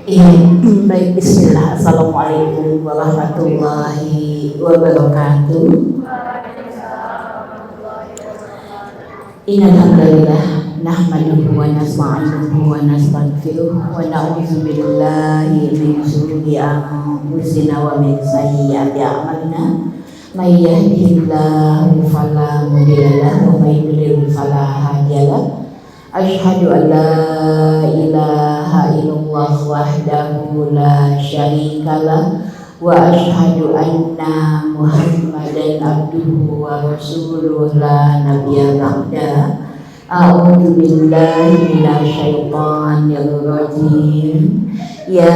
Iya, baik, bismillah. Assalamualaikum warahmatullahi wabarakatuh. Innal hamdalillah nahmaduhu wa nasta'inuhu wa nastaghfiruh wa na'udzu billahi min shururi anfusina wa min sayyiati a'malina. May yahdihillahu fala mudilla lahu wa may yudlil fala hadiya lahu. Asyhadu an la ilaha illallah wahdahu la syarikalah wa asyhadu anna Muhammadan abduhu wa rasuluhu la nabiyya ba'da. A'udzu billahi minasyaitonir rajim. Ya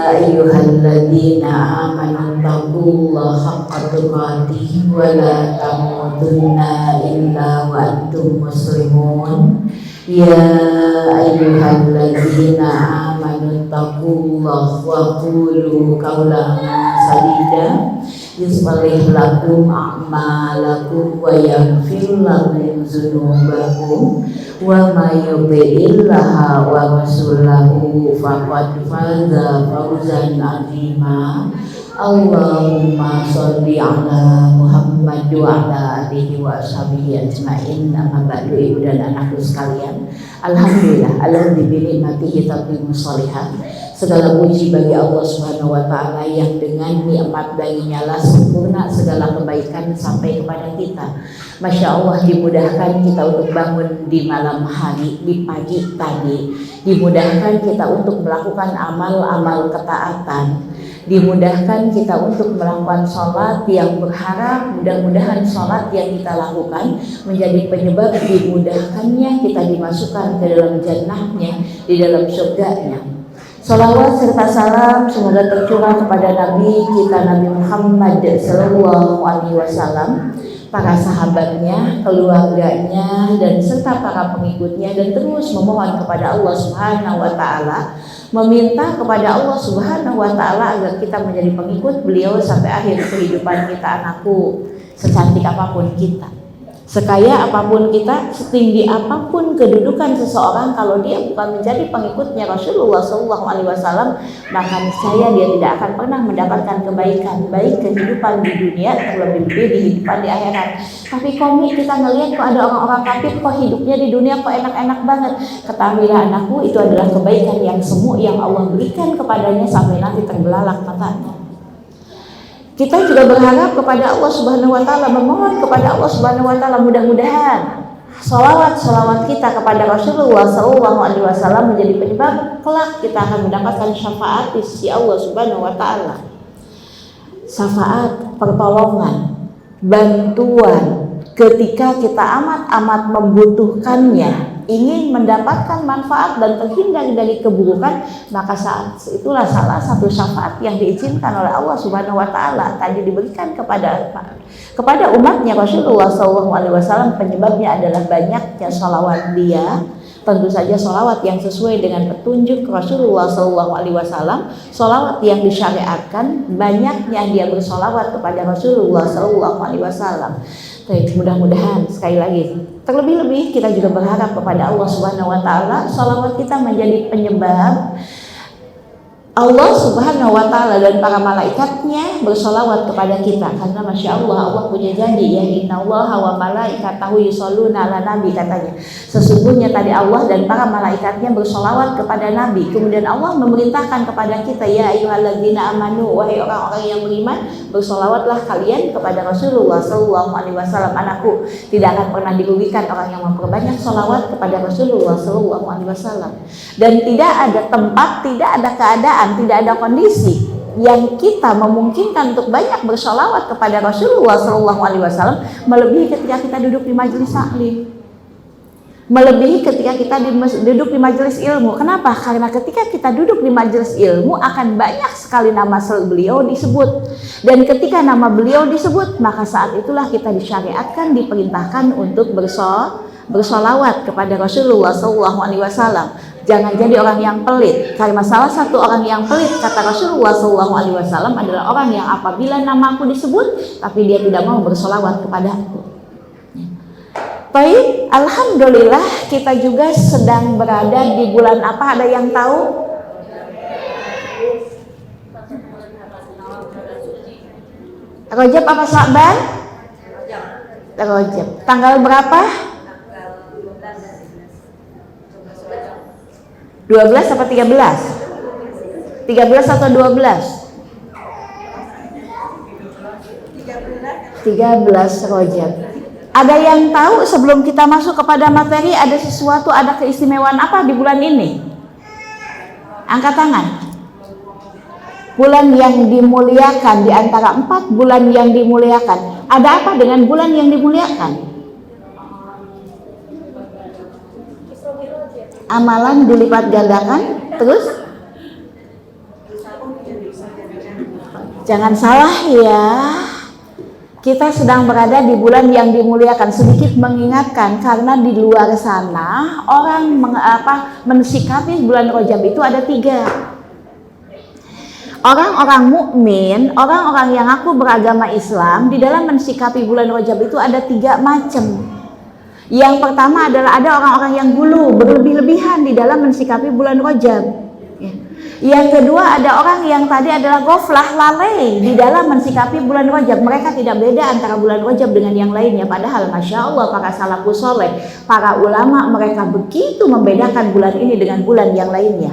ayyuhalladzina amanu taqullaha haqqa tuqatih wa la tamutunna illa wa antum muslimun. Ya ayyuhalladzina amanu taqullaha wa qulu qawlan sadida yuslih lakum a'malakum wa yaghfir lakum dzunubakum wa may yuti'illaha wa rasulahu faqad faza fawzan 'azima. Allahumma sholli ala Muhammad wa ala alihi wa ashabihi ajma'in. Amma ba'du, ibu dan anakku sekalian, alhamdulillah alladzi bi ni'matihi tatimmu sholihat. Segala puji bagi Allah Subhanahu wa taala yang dengan nikmat baginya lah sempurna segala kebaikan sampai kepada kita. Masya Allah, dimudahkan kita untuk bangun di malam hari, di pagi tadi. Dimudahkan kita untuk melakukan amal-amal ketaatan. Dimudahkan kita untuk melakukan sholat yang berharap mudah-mudahan sholat yang kita lakukan menjadi penyebab dimudahkannya kita dimasukkan ke dalam jannahnya, di dalam surganya. Salawat serta salam semoga tercurah kepada Nabi kita Nabi Muhammad sallallahu alaihi wasallam, para sahabatnya, keluarganya, dan serta para pengikutnya, dan terus memohon kepada Allah Subhanahu wa taala, meminta kepada Allah Subhanahu wa taala agar kita menjadi pengikut beliau sampai akhir kehidupan kita. Anakku, secantik apapun kita, sekaya apapun kita, setinggi apapun kedudukan seseorang, kalau dia bukan menjadi pengikutnya Rasulullah SAW, maka niscaya dia tidak akan pernah mendapatkan kebaikan, baik kehidupan di dunia terlebih di kehidupan di akhirat. Tapi komik kita ngelihat kok ada orang-orang kafir kok hidupnya di dunia kok enak-enak banget. Ketahuilah anakku, itu adalah kebaikan yang semu yang Allah berikan kepadanya sampai nanti terbelalak matanya. Kita juga berharap kepada Allah Subhanahu wa taala, memohon kepada Allah Subhanahu wa taala mudah-mudahan salawat kita kepada Rasulullah sallallahu alaihi wasallam menjadi penyebab kelak kita akan mendapatkan syafaat di sisi Allah Subhanahu wa taala. Syafaat, pertolongan, bantuan ketika kita amat-amat membutuhkannya, ingin mendapatkan manfaat dan terhindar dari keburukan, maka saat itulah salah satu syafaat yang diizinkan oleh Allah Subhanahu wa taala tadi diberikan kepada umatnya Rasulullah SAW. Penyebabnya adalah banyaknya sholawat dia. Tentu saja sholawat yang sesuai dengan petunjuk Rasulullah SAW, sholawat yang disyariatkan, banyaknya dia bersholawat kepada Rasulullah SAW. Mudah-mudahan sekali lagi, terlebih-lebih kita juga berharap kepada Allah Subhanahu wa taala sholawat kita menjadi penyebab Allah Subhanahu wa taala dan para malaikatnya bersolawat kepada kita, karena Masya Allah punya janji, ya innallaha wa malaikatahu yusholluna ala nabi, katanya sesungguhnya tadi Allah dan para malaikatnya bersolawat kepada Nabi. Kemudian Allah memerintahkan kepada kita, ya ayyuhalladzina amanu, wahai orang-orang yang beriman, bersolawatlah kalian kepada Rasulullah sallallahu alaihi wasallam. Anakku, tidak akan pernah dirugikan orang yang memperbanyak solawat kepada Rasulullah sallallahu alaihi wasallam. Dan tidak ada tempat, tidak ada keadaan, tidak ada kondisi yang kita memungkinkan untuk banyak bersolawat kepada Rasulullah SAW melebihi ketika kita duduk di majelis taklim, melebihi ketika kita duduk di majelis ilmu. Kenapa? Karena ketika kita duduk di majelis ilmu akan banyak sekali nama beliau disebut, dan ketika nama beliau disebut maka saat itulah kita disyariatkan, diperintahkan untuk bersolawat kepada Rasulullah SAW. Jangan jadi orang yang pelit, karena salah satu orang yang pelit, kata Rasulullah SAW, adalah orang yang apabila namaku disebut tapi dia tidak mau bersolawat kepadaku. Baik, alhamdulillah kita juga sedang berada di bulan apa? Ada yang tahu? Rajab apa Sya'ban? Rajab. Tanggal berapa? 12 apa 13? 13 atau 12? 13 Rajab. Ada yang tahu sebelum kita masuk kepada materi ada sesuatu, ada keistimewaan apa di bulan ini? Angkat tangan. Bulan yang dimuliakan di antara 4 bulan yang dimuliakan. Ada apa dengan bulan yang dimuliakan? Amalan dilipat gandakan, terus? Jangan salah ya. Kita sedang berada di bulan yang dimuliakan. Sedikit mengingatkan karena di luar sana orang mensikapi bulan Rajab itu ada 3. Orang-orang mukmin, orang-orang yang aku beragama Islam di dalam mensikapi bulan Rajab itu ada 3 macam. Yang pertama adalah ada orang-orang yang gulu, berlebih-lebihan di dalam mensikapi bulan Rajab. Yang kedua ada orang yang tadi adalah ghaflah, lalai di dalam mensikapi bulan Rajab. Mereka tidak beda antara bulan Rajab dengan yang lainnya. Padahal Masya Allah para salafus soleh, para ulama mereka begitu membedakan bulan ini dengan bulan yang lainnya.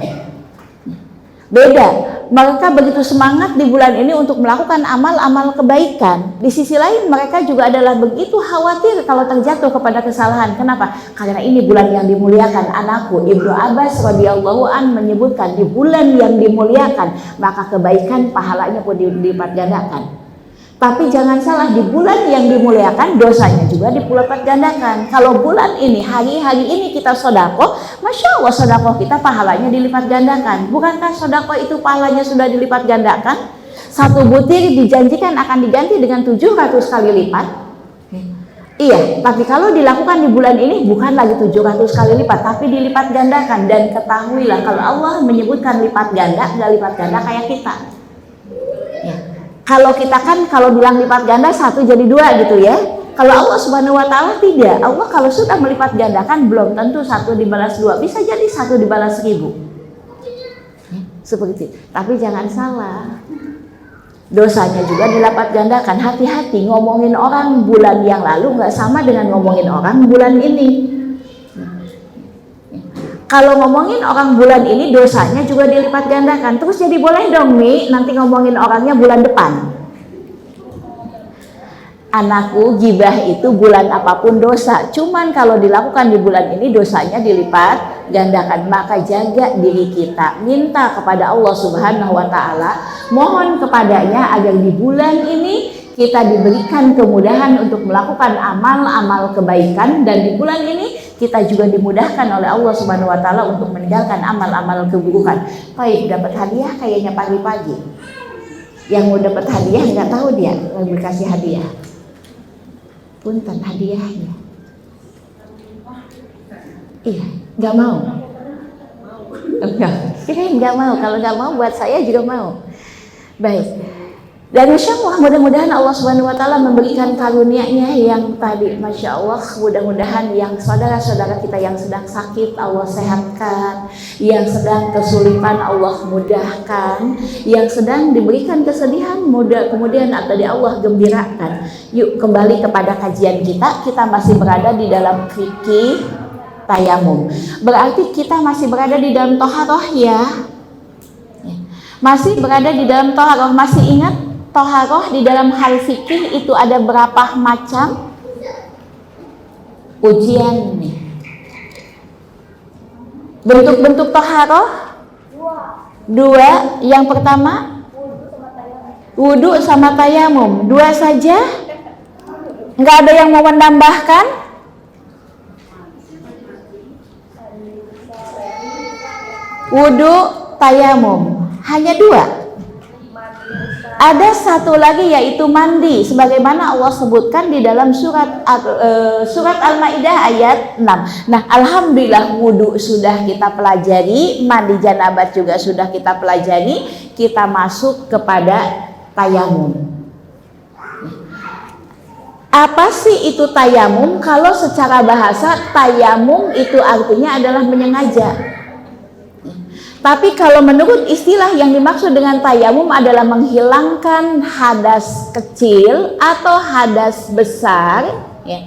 Beda. Mereka begitu semangat di bulan ini untuk melakukan amal-amal kebaikan. Di sisi lain mereka juga adalah begitu khawatir kalau terjatuh kepada kesalahan. Kenapa? Karena ini bulan yang dimuliakan. Anakku Ibnu Abbas radhiyallahu an menyebutkan di bulan yang dimuliakan maka kebaikan pahalanya pun dilipat gandakan. Tapi jangan salah, di bulan yang dimuliakan dosanya juga dilipat gandakan. Kalau bulan ini, hari-hari ini kita sedekah, Masya Allah sedekah kita pahalanya dilipat gandakan. Bukankah sedekah itu pahalanya sudah dilipat gandakan? 1 butir dijanjikan akan diganti dengan 700 kali lipat. Iya, tapi kalau dilakukan di bulan ini bukan lagi 700 kali lipat, tapi dilipat gandakan. Dan ketahuilah kalau Allah menyebutkan lipat ganda, nggak lipat ganda kayak kita. Ya. Kalau kita kan kalau bilang lipat ganda 1 jadi 2 gitu ya. Kalau Allah Subhanahu wa taala tidak. Allah kalau sudah melipat gandakan belum tentu 1 dibalas 2, bisa jadi 1 dibalas 1000. Seperti itu. Tapi jangan salah. Dosanya juga dilipat gandakan. Hati-hati, ngomongin orang bulan yang lalu nggak sama dengan ngomongin orang bulan ini. Kalau ngomongin orang bulan ini dosanya juga dilipat gandakan. Terus jadi boleh dong Mi nanti ngomongin orangnya bulan depan. Anakku, gibah itu bulan apapun dosa. Cuman kalau dilakukan di bulan ini dosanya dilipat gandakan. Maka jaga diri kita. Minta kepada Allah Subhanahu wa taala, mohon kepadanya agar di bulan ini kita diberikan kemudahan untuk melakukan amal-amal kebaikan, dan di bulan ini kita juga dimudahkan oleh Allah Subhanahu wa taala untuk meninggalkan amal-amal keburukan. Baik, dapat hadiah kayaknya pagi-pagi. Yang mau dapat hadiah nggak tahu dia lagi kasih hadiah. Punten hadiahnya. Iya, nggak mau. Enggak, kirain nggak mau. Kalau nggak mau buat saya juga mau. Baik. Dan insya Allah mudah-mudahan Allah Subhanahu wa taala memberikan karunia-Nya yang tadi, Masya Allah, mudah-mudahan yang saudara-saudara kita yang sedang sakit Allah sehatkan, yang sedang kesulitan Allah mudahkan, yang sedang diberikan kesedihan kemudian tadi Allah gembirakan. Yuk kembali kepada kajian kita. Kita masih berada di dalam fikih tayamum. Berarti kita masih berada di dalam toharoh ya. Masih berada di dalam toharoh. Masih ingat toharoh di dalam hal fikih itu ada berapa macam? Ujian nih. Bentuk-bentuk toharoh? 2. Yang pertama wudu sama tayamum. 2 saja? Nggak ada yang mau menambahkan? Wudu, tayamum. Hanya 2. Ada 1 lagi yaitu mandi, sebagaimana Allah sebutkan di dalam surat Al-Maidah ayat 6. Nah, alhamdulillah wudu sudah kita pelajari, mandi janabat juga sudah kita pelajari. Kita masuk kepada tayamum. Apa sih itu tayamum? Kalau secara bahasa tayamum itu artinya adalah menyengaja. Tapi kalau menurut istilah yang dimaksud dengan tayamum adalah menghilangkan hadas kecil atau hadas besar, ya.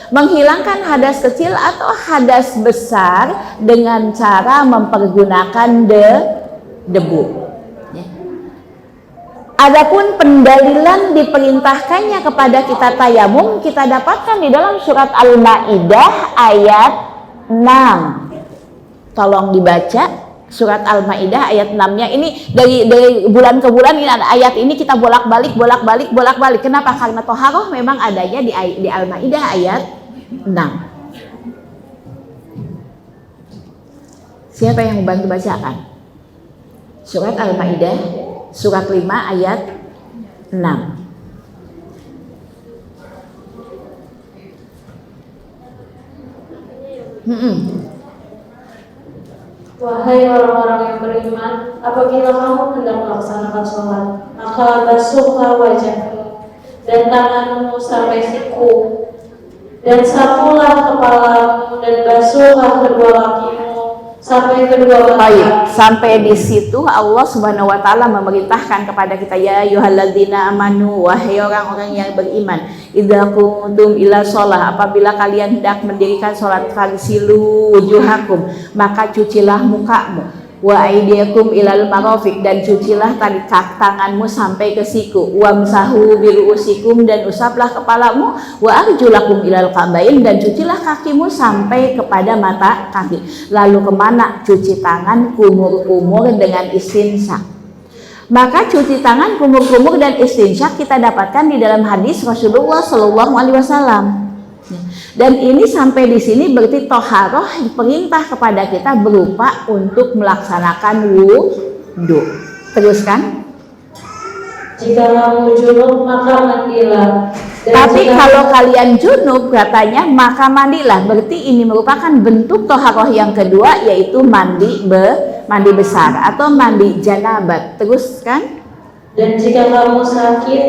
Menghilangkan hadas kecil atau hadas besar dengan cara mempergunakan debu. Ya. Adapun pendalilan diperintahkannya kepada kita tayamum kita dapatkan di dalam surat Al-Maidah ayat 6. Tolong dibaca. Surat Al-Maidah ayat 6-nya ini dari bulan ke bulan ini ayat ini kita bolak-balik. Kenapa? Karena toharoh memang adanya di Al-Maidah ayat 6. Siapa yang membantu bacakan? Surat Al-Maidah surat 5 ayat 6. Wahai orang-orang yang beriman, apabila kamu hendak melaksanakan sholat, maka basuhlah wajahmu dan tanganmu sampai siku, dan sapulah kepalamu dan basuhlah kedua kakimu sampai kedua mata. Sampai di situ Allah Subhanahu wa taala memerintahkan kepada kita, ya ayyuhalladzina amanu, wahai orang-orang yang beriman, idza qumtum ila shalah, apabila kalian hendak mendirikan salat, fagsilu wujuhakum, maka cucilah mukamu, wa aydiyakum ilal marafiq, dan cucilah tali tanganmu sampai ke siku, wamsahu biruusikum, dan usaplah kepalamu, wa arjulakum ilal ka'bain, dan cucilah kakimu sampai kepada mata kaki. Lalu kemana? Cuci tangan kumur-kumur dengan istinsyak. Maka cuci tangan kumur-kumur dan istinsyak kita dapatkan di dalam hadis Rasulullah Shallallahu Alaihi Wasallam. Dan ini sampai di sini berarti toharoh diperintah kepada kita berupa untuk melaksanakan wudu. Teruskan. Jika kamu junub maka mandilah. Tapi kalau kalian junub katanya maka mandilah. Berarti ini merupakan bentuk toharoh yang kedua, yaitu mandi besar atau mandi janabat. Teruskan. Dan jika kamu sakit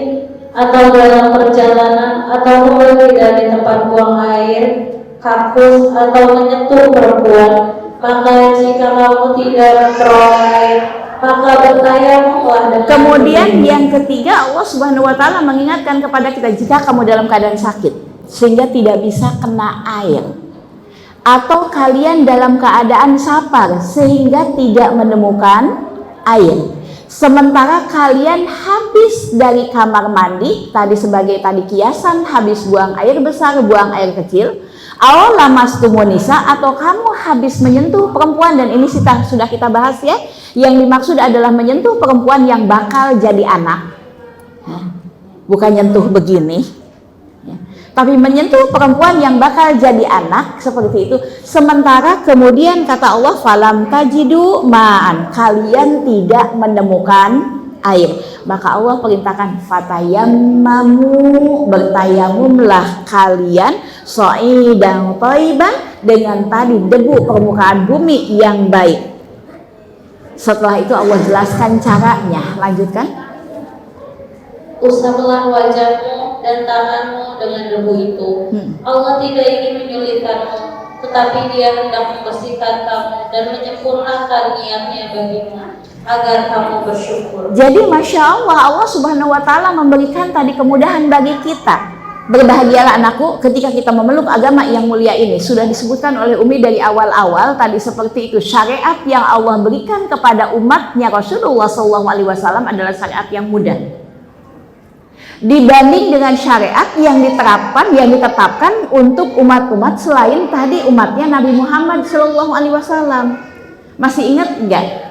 atau dalam perjalanan atau kembali dari tempat buang air, kakus atau menyentuh perempuan, maka jika kamu tidak memperoleh air, maka bertayamumlah dengan. Kemudian yang ketiga, Allah Subhanahu wa taala mengingatkan kepada kita, jika kamu dalam keadaan sakit sehingga tidak bisa kena air, atau kalian dalam keadaan sapar sehingga tidak menemukan air, sementara kalian habis dari kamar mandi, tadi sebagai kiasan, habis buang air besar, buang air kecil, aw lamastumunisa, atau kamu habis menyentuh perempuan, dan ini sudah kita bahas ya, yang dimaksud adalah menyentuh perempuan yang bakal jadi anak, bukan nyentuh begini, tapi menyentuh perempuan yang bakal jadi anak, seperti itu. Sementara kemudian kata Allah, falam tajidu ma'an, kalian tidak menemukan air, maka Allah perintahkan fatayammamu, bertayamumlah kalian, so'idan thayyiban, dengan tadi debu permukaan bumi yang baik. Setelah itu Allah jelaskan caranya. Lanjutkan. Usaplah wajahmu dan tanganmu dengan debu itu. Allah tidak ingin menyulitkanmu, tetapi Dia hendak membersihkan kamu dan menyempurnakan niatnya bagimu agar kamu bersyukur. Jadi Masya Allah Subhanahu wa taala memberikan tadi kemudahan bagi kita. Berbahagialah anakku ketika kita memeluk agama yang mulia ini. Sudah disebutkan oleh Umi dari awal-awal tadi seperti itu. Syariat yang Allah berikan kepada umatnya Rasulullah SAW adalah syariat yang mudah, dibanding dengan syariat yang diterapkan, yang ditetapkan untuk umat-umat selain tadi umatnya Nabi Muhammad SAW. Masih ingat enggak?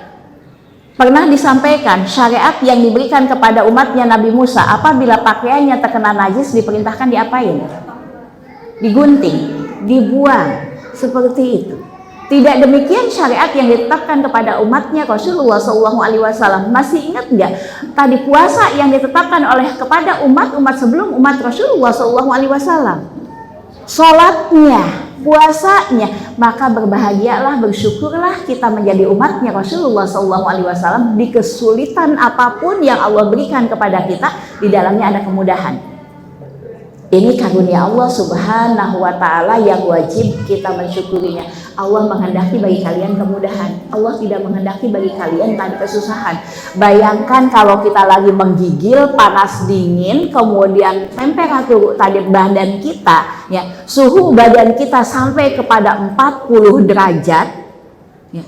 Pernah disampaikan syariat yang diberikan kepada umatnya Nabi Musa, apabila pakaiannya terkena najis diperintahkan diapain? Digunting, dibuang, seperti itu. Tidak demikian syariat yang ditetapkan kepada umatnya Rasulullah SAW. Masih ingat enggak? Tadi puasa yang ditetapkan oleh kepada umat-umat sebelum umat Rasulullah SAW. Sholatnya, puasanya, maka berbahagialah, bersyukurlah kita menjadi umatnya Rasulullah SAW. Di kesulitan apapun yang Allah berikan kepada kita, di dalamnya ada kemudahan. Ini karunia Allah Subhanahu wa Ta'ala yang wajib kita mensyukurinya. Allah menghendaki bagi kalian kemudahan. Allah tidak menghendaki bagi kalian tadi kesusahan. Bayangkan kalau kita lagi menggigil, panas dingin, kemudian temperatur tadi badan kita, ya, suhu badan kita sampai kepada 40 derajat. Ya.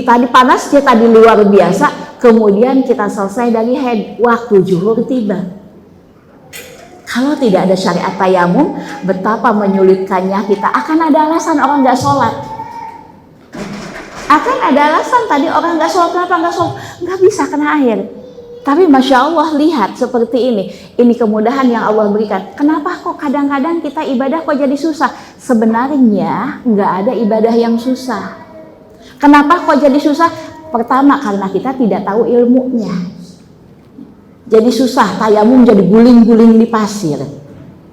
Tadi panasnya tadi luar biasa, kemudian kita selesai dari haid, waktu zuhur tiba. Kalau tidak ada syariat tayamum, betapa menyulitkannya kita. Akan ada alasan orang nggak sholat. Akan ada alasan tadi orang nggak sholat. Kenapa nggak sholat? Nggak bisa kena air. Tapi Masya Allah, lihat seperti ini. Ini kemudahan yang Allah berikan. Kenapa kok kadang-kadang kita ibadah kok jadi susah? Sebenarnya nggak ada ibadah yang susah. Kenapa kok jadi susah? Pertama, karena kita tidak tahu ilmunya. Jadi susah, tayamum jadi guling-guling di pasir,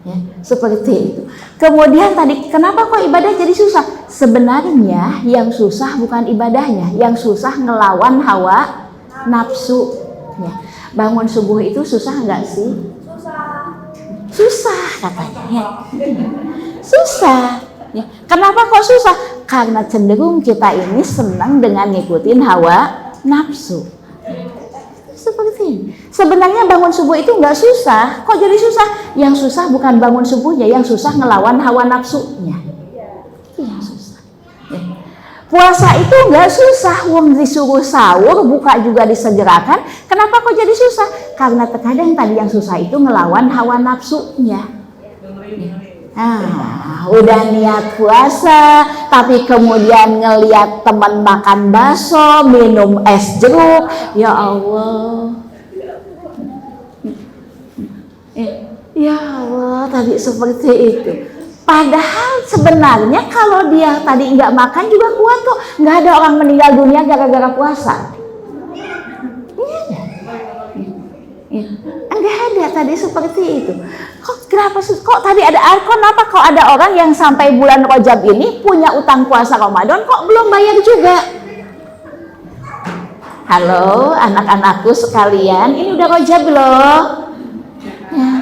ya, seperti itu. Kemudian tadi, kenapa kok ibadah jadi susah? Sebenarnya yang susah bukan ibadahnya, yang susah ngelawan hawa nafsu. Ya. Bangun subuh itu susah nggak sih? Susah katanya. Ya. Susah. Ya. Kenapa kok susah? Karena cenderung kita ini senang dengan ngikutin hawa nafsu. Seperti ini. Sebenarnya bangun subuh itu nggak susah. Kok jadi susah? Yang susah bukan bangun subuhnya, yang susah ngelawan hawa nafsunya. Itu yang susah. Ya. Puasa itu nggak susah, wong disuruh sahur, buka juga disegerakan. Kenapa kok jadi susah? Karena terkadang tadi yang susah itu ngelawan hawa nafsunya. Ya. Udah niat puasa, tapi kemudian ngelihat teman makan bakso, minum es jeruk, ya Allah, ya Allah, tadi seperti itu. Padahal sebenarnya kalau dia tadi nggak makan juga kuat kok, nggak ada orang meninggal dunia gara-gara puasa. Enggak ada tadi seperti itu. Kok tadi ada kenapa kok ada orang yang sampai bulan Rajab ini punya utang puasa Ramadan kok belum bayar juga? Halo anak-anakku sekalian, ini udah Rajab loh. Ya.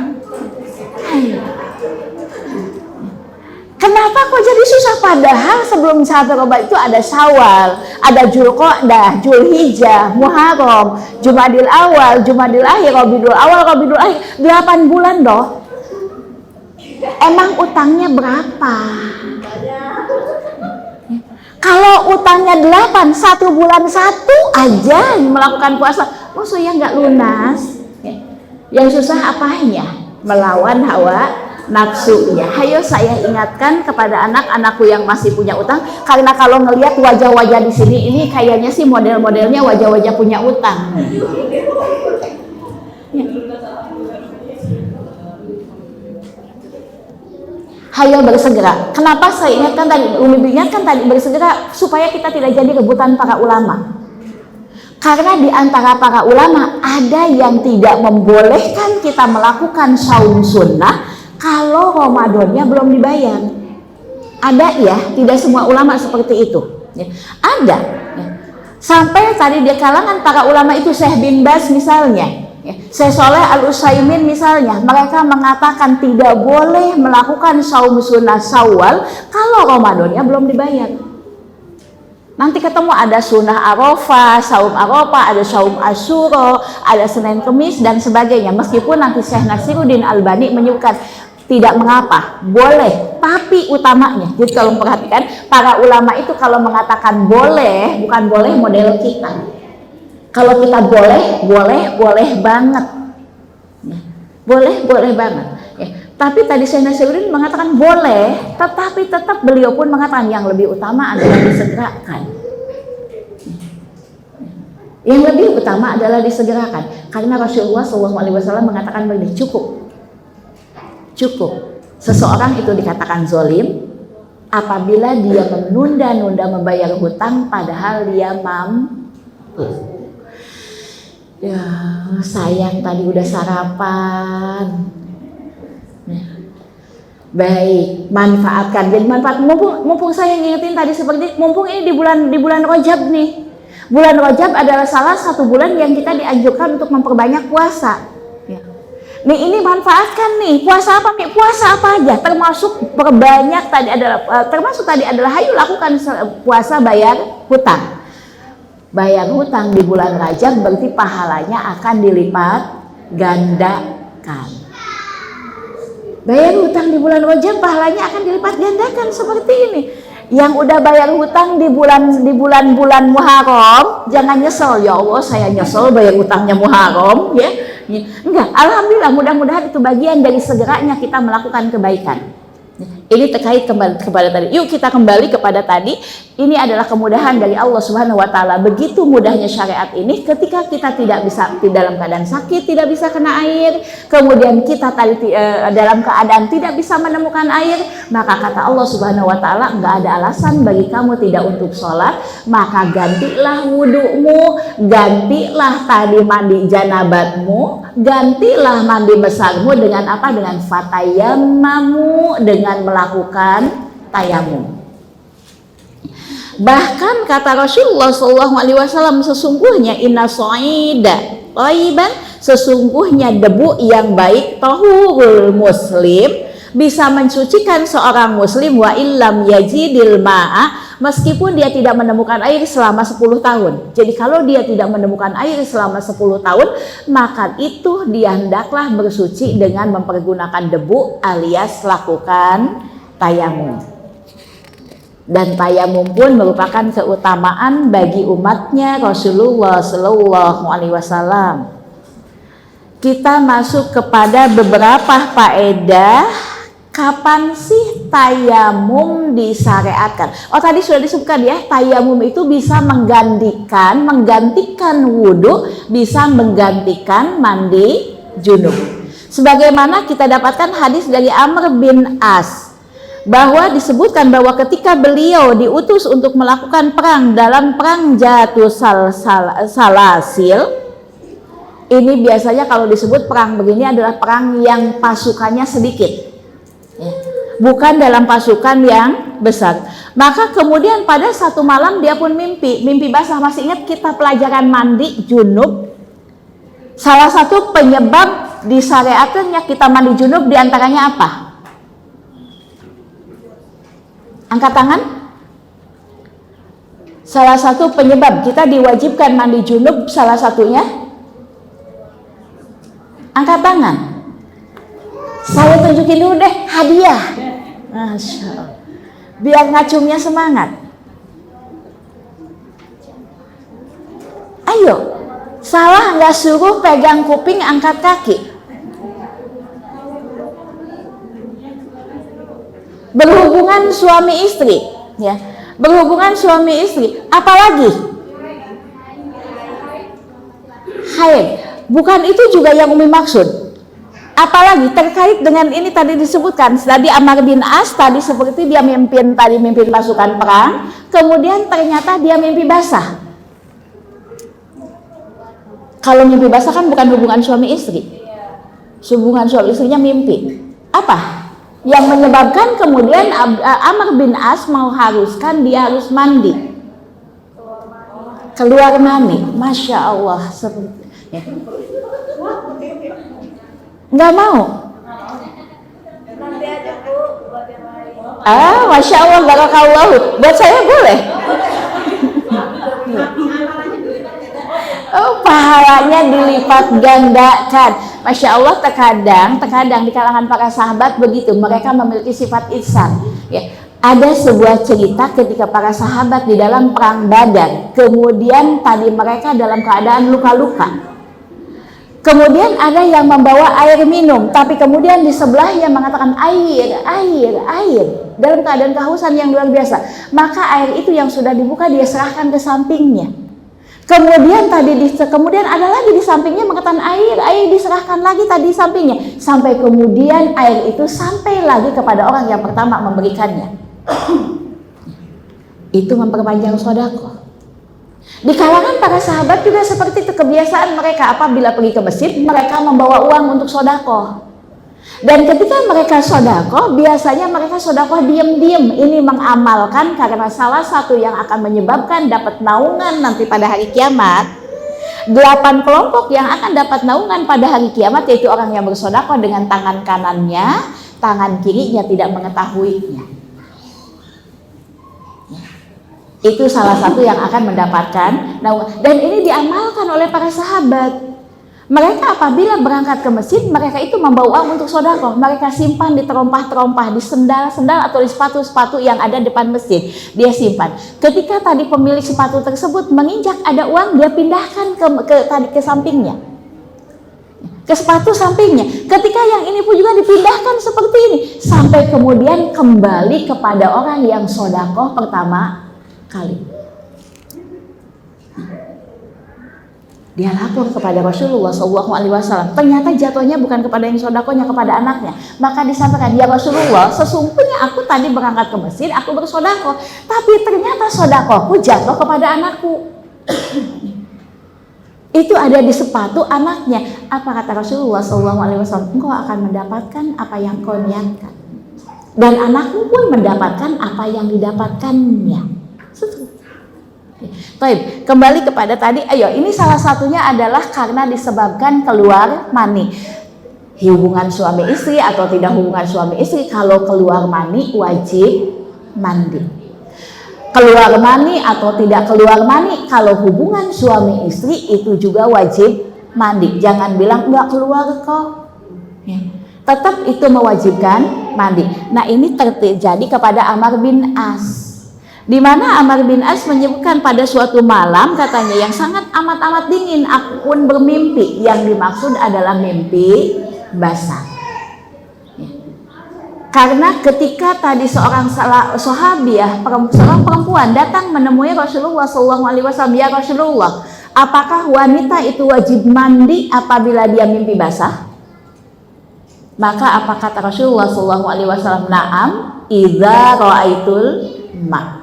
Kenapa kok jadi susah? Padahal sebelum sampai Ramadan itu ada Syawal, ada Dzulqa'dah, Dzulhijjah, Muharram, Jumadil Awal, Jumadil Akhir, Rabiul Awal, Rabiul Akhir, 8 bulan doh. Emang utangnya berapa? Kalau utangnya 8, 1 bulan 1 aja melakukan puasa, maksudnya nggak lunas. Yang susah apanya? Melawan hawa nafsunya. Hayo saya ingatkan kepada anak-anakku yang masih punya utang, karena kalau ngelihat wajah-wajah di sini ini kayaknya sih model-modelnya wajah-wajah punya utang. Ya. Hayo bersegera. Kenapa saya ingatkan tadi? Umi ingatkan tadi bersegera supaya kita tidak jadi rebutan para ulama. Karena di antara para ulama ada yang tidak membolehkan kita melakukan saum sunnah kalau Ramadannya belum dibayar. Ada ya, tidak semua ulama seperti itu. Ya. Ada. Ya. Sampai tadi di kalangan para ulama itu Syekh bin Baz misalnya. Ya, Syekh Shalih Al-Utsaimin misalnya, mereka mengatakan tidak boleh melakukan saum sunnah Syawal kalau Ramadannya belum dibayar. Nanti ketemu ada sunnah Arafah, saum Arafah, ada saum Asyura, ada Senin Kemis dan sebagainya. Meskipun nanti Syekh Nasiruddin Albani menyebutkan tidak mengapa, boleh, tapi utamanya. Jadi kalau memperhatikan para ulama itu kalau mengatakan boleh, bukan boleh model kita. Kalau kita boleh banget. Ya. Boleh banget. Ya. Tapi tadi Syekh Nasiruddin mengatakan boleh, tetapi tetap beliau pun mengatakan yang lebih utama adalah disegerakan. Yang lebih utama adalah disegerakan. Karena Rasulullah SAW mengatakan begini, cukup. Seseorang itu dikatakan zolim apabila dia menunda-nunda membayar hutang padahal dia mampu. Ya, sayang tadi udah sarapan. Baik, manfaatkan. Jadi manfaat mumpung saya ngingetin tadi seperti mumpung ini di bulan Rajab nih. Bulan Rajab adalah salah satu bulan yang kita dianjurkan untuk memperbanyak puasa. Ya. Nih ini manfaatkan nih. Puasa apa nih? Puasa apa aja. Termasuk perbanyak tadi adalah hayu lakukan puasa bayar hutang. Bayar hutang di bulan Rajab berarti pahalanya akan dilipat gandakan. Bayar hutang di bulan Rajab pahalanya akan dilipat gandakan seperti ini. Yang udah bayar hutang di bulan-bulan Muharram, jangan nyesel, ya Allah saya nyesel bayar hutangnya Muharram, ya. Enggak, alhamdulillah, mudah-mudahan itu bagian dari segeranya kita melakukan kebaikan. Ini terkait kembali kepada tadi. Yuk kita kembali kepada tadi. Ini adalah kemudahan dari Allah Subhanahu wa taala. Begitu mudahnya syariat ini ketika kita tidak bisa dalam keadaan sakit, tidak bisa kena air, kemudian kita tadi dalam keadaan tidak bisa menemukan air, maka kata Allah Subhanahu wa taala, enggak ada alasan bagi kamu tidak untuk sholat, maka gantilah wudumu, gantilah tadi mandi janabatmu, gantilah mandi besarmu dengan apa? Dengan fatayammamu, dengan melakukan tayamum. Bahkan kata Rasulullah SAW, sesungguhnya inna so'ida thayyiban, sesungguhnya debu yang baik tahurul muslim, bisa mensucikan seorang muslim, wa illam yajidil ma'a, meskipun dia tidak menemukan air selama 10 tahun. Jadi kalau dia tidak menemukan air selama 10 tahun, maka itu dia hendaklah bersuci dengan mempergunakan debu alias lakukan tayamum. Dan tayamum pun merupakan keutamaan bagi umatnya Rasulullah Sallallahu Alaihi Wasallam. Kita masuk kepada beberapa faedah. Kapan sih tayamum disyariatkan? Oh tadi sudah disebutkan ya, tayamum itu bisa menggantikan wudhu, bisa menggantikan mandi junub. Sebagaimana kita dapatkan hadis dari Amr bin As, bahwa disebutkan bahwa ketika beliau diutus untuk melakukan perang dalam perang Jatu Salasil, ini biasanya kalau disebut perang begini adalah perang yang pasukannya sedikit, ya, bukan dalam pasukan yang besar. Maka kemudian pada satu malam dia pun mimpi basah. Masih ingat kita pelajaran mandi junub, salah satu penyebab disyariatkannya kita mandi junub diantaranya apa? Angkat tangan. Salah satu penyebab kita diwajibkan mandi junub, salah satunya angkat tangan. Saya tunjukin dulu deh hadiah. Masya Allah. Biar ngacungnya semangat. Ayo, salah nggak suruh pegang kuping, angkat kaki. Berhubungan suami istri, ya. Berhubungan suami istri, apalagi haid. Bukan itu juga yang Umi maksud. Apalagi terkait dengan ini tadi disebutkan, tadi Amr bin As tadi seperti dia mimpin pasukan perang, kemudian ternyata dia mimpi basah. Kalau mimpi basah kan bukan hubungan suami istri. Hubungan suami istrinya mimpi. Apa? Yang menyebabkan kemudian Amr bin As mengharuskan dia harus mandi, keluar mani. Masya Allah, ya. Nggak mau. Masya Allah, barakallahu. Buat saya boleh. Oh, pahalanya dilipat gandakan. Masya Allah, terkadang di kalangan para sahabat begitu, mereka memiliki sifat ihsan. Ya, ada sebuah cerita ketika para sahabat di dalam perang Badar, kemudian tadi mereka dalam keadaan luka-luka. Kemudian ada yang membawa air minum, tapi kemudian di sebelahnya mengatakan air, dalam keadaan kehausan yang luar biasa. Maka air itu yang sudah dibuka dia serahkan ke sampingnya. Kemudian ada lagi di sampingnya mengatakan air diserahkan lagi tadi di sampingnya, sampai kemudian air itu sampai lagi kepada orang yang pertama memberikannya. Itu memperpanjang sedekah. Di kalangan para sahabat juga seperti itu, kebiasaan mereka apabila pergi ke masjid mereka membawa uang untuk sedekah. Dan ketika mereka sedekah, biasanya mereka sedekah diam-diam. Ini mengamalkan karena salah satu yang akan menyebabkan dapat naungan nanti pada hari kiamat 8 kelompok yang akan dapat naungan pada hari kiamat, yaitu orang yang bersedekah dengan tangan kanannya, tangan kirinya tidak mengetahuinya. Itu salah satu yang akan mendapatkan naungan. Dan ini diamalkan oleh para sahabat. Mereka apabila berangkat ke masjid, mereka itu membawa uang untuk sedekah. Mereka simpan di terompah-terompah, di sendal-sendal atau di sepatu-sepatu yang ada depan masjid. Dia simpan. Ketika tadi pemilik sepatu tersebut menginjak ada uang, dia pindahkan ke sampingnya, ke sepatu sampingnya. Ketika yang ini pun juga dipindahkan seperti ini, sampai kemudian kembali kepada orang yang sedekah pertama kali. Dia lapor kepada Rasulullah SAW. Ternyata jatuhnya bukan kepada yang sedekahnya, kepada anaknya. Maka disampaikan, ya Rasulullah, sesungguhnya aku tadi berangkat ke masjid, aku bersedekah, tapi ternyata sedekahku jatuh kepada anakku. Itu ada di sepatu anaknya. Apa kata Rasulullah SAW? Engkau akan mendapatkan apa yang kau niatkan, dan anakmu pun mendapatkan apa yang didapatkannya. Baik, kembali kepada tadi. Ayo, ini salah satunya adalah karena disebabkan keluar mani. Hubungan suami istri atau tidak hubungan suami istri, kalau keluar mani wajib mandi. Keluar mani atau tidak keluar mani, kalau hubungan suami istri itu juga wajib mandi. Jangan bilang enggak keluar kok. Ya. Tetap itu mewajibkan mandi. Nah, ini terjadi kepada Amr bin As. Di mana Amr bin As menyebutkan pada suatu malam, katanya, yang sangat amat dingin, aku pun bermimpi. Yang dimaksud adalah mimpi basah. Ya. Karena ketika tadi seorang sahabiah, seorang perempuan datang menemui Rasulullah SAW, ya Rasulullah, apakah wanita itu wajib mandi apabila dia mimpi basah? Maka apa kata Rasulullah SAW? Naam, idza ra'aitul ma.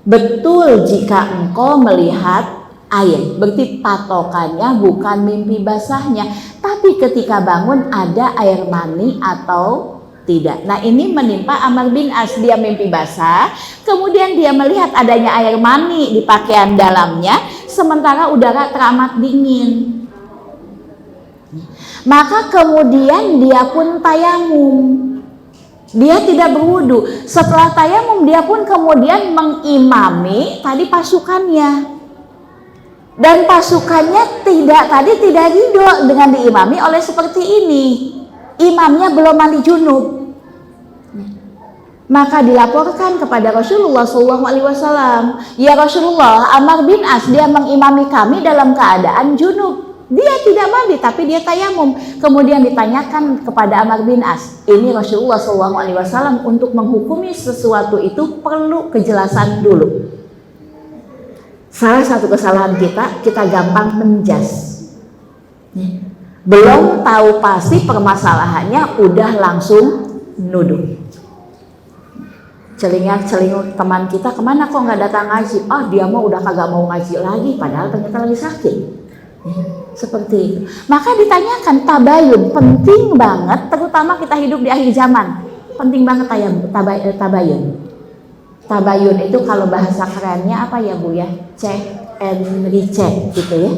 Betul jika engkau melihat air. Berarti patokannya bukan mimpi basahnya, tapi ketika bangun ada air mani atau tidak. Nah, ini menimpa Amr bin As. Dia mimpi basah, kemudian dia melihat adanya air mani di pakaian dalamnya, sementara udara teramat dingin. Maka kemudian dia pun tayamum. Dia tidak berwudu. Setelah tayamum, dia pun kemudian mengimami tadi pasukannya. Dan pasukannya tidak ridho dengan diimami oleh seperti ini. Imamnya belum mandi junub. Maka dilaporkan kepada Rasulullah SAW. Ya Rasulullah, Amr bin As dia mengimami kami dalam keadaan junub. Dia tidak mandi tapi dia tayamum. Kemudian ditanyakan kepada Amr bin As. Ini Rasulullah SAW untuk menghukumi sesuatu itu perlu kejelasan dulu. Salah satu kesalahan kita gampang menjas. Belum tahu pasti permasalahannya udah langsung nuduh. Celingut teman kita, kemana kok nggak datang ngaji? Dia mau udah kagak mau ngaji lagi, padahal ternyata lagi sakit. Seperti itu. Maka ditanyakan tabayun, penting banget, terutama kita hidup di akhir zaman. Penting banget tabayun. Tabayun itu kalau bahasa kerennya apa ya Bu ya? Check and recheck gitu ya.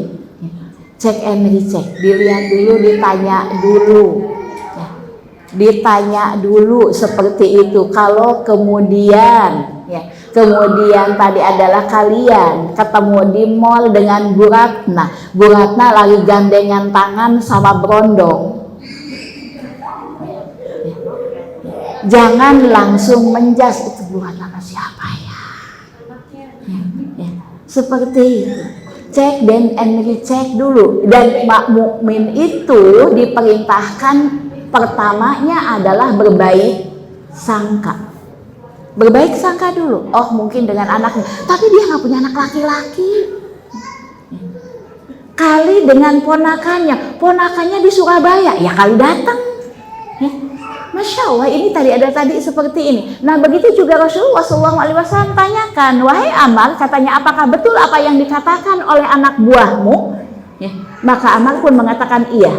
Check and recheck. Dilihat dulu, ditanya dulu. Ditanya dulu seperti itu. Kalau kemudian tadi adalah kalian ketemu di mall dengan Bu Ratna lagi gandengan tangan sama Brondong, jangan langsung menjas, itu Bu Ratna siapa ya? Seperti itu. Cek dan recheck dulu. Dan mukmin itu diperintahkan pertamanya adalah berbaik sangka. Berbaik sangka dulu. Mungkin dengan anaknya, tapi dia nggak punya anak laki-laki. Kali dengan ponakannya di Surabaya, ya kali datang. Masya Allah, ini tadi seperti ini. Nah, begitu juga Rasulullah SAW tanyakan, wahai Amr, katanya, apakah betul apa yang dikatakan oleh anak buahmu? Maka Amr pun mengatakan iya.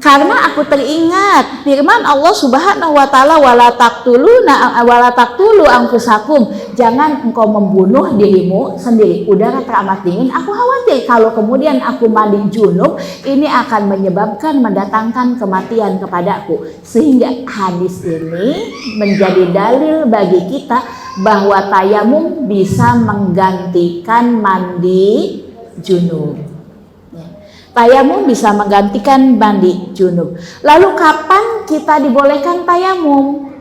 Karena aku teringat firman Allah Subhanahu wa taala, wala taqtulu anfusakum, jangan engkau membunuh dirimu sendiri. Udara teramat dingin, aku khawatir kalau kemudian aku mandi junub ini akan menyebabkan mendatangkan kematian kepadaku. Sehingga hadis ini menjadi dalil bagi kita bahwa tayamum bisa menggantikan mandi junub. Tayamum bisa menggantikan mandi junub. Lalu kapan kita dibolehkan tayamum?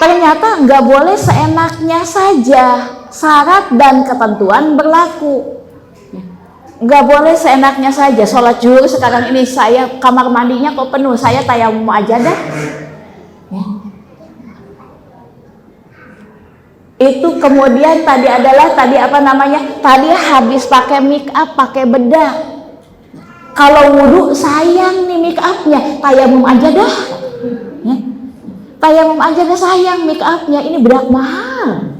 Ternyata nggak boleh seenaknya saja. Syarat dan ketentuan berlaku. Nggak boleh seenaknya saja. Sholat zuhur sekarang ini saya kamar mandinya kok penuh, saya tayamum aja dah. Itu kemudian tadi tadi habis pakai make up, pakai bedak. Kalau wudhu sayang nih make upnya, tayamum aja dah. Tayamum aja dah, sayang make upnya, ini bedak mahal.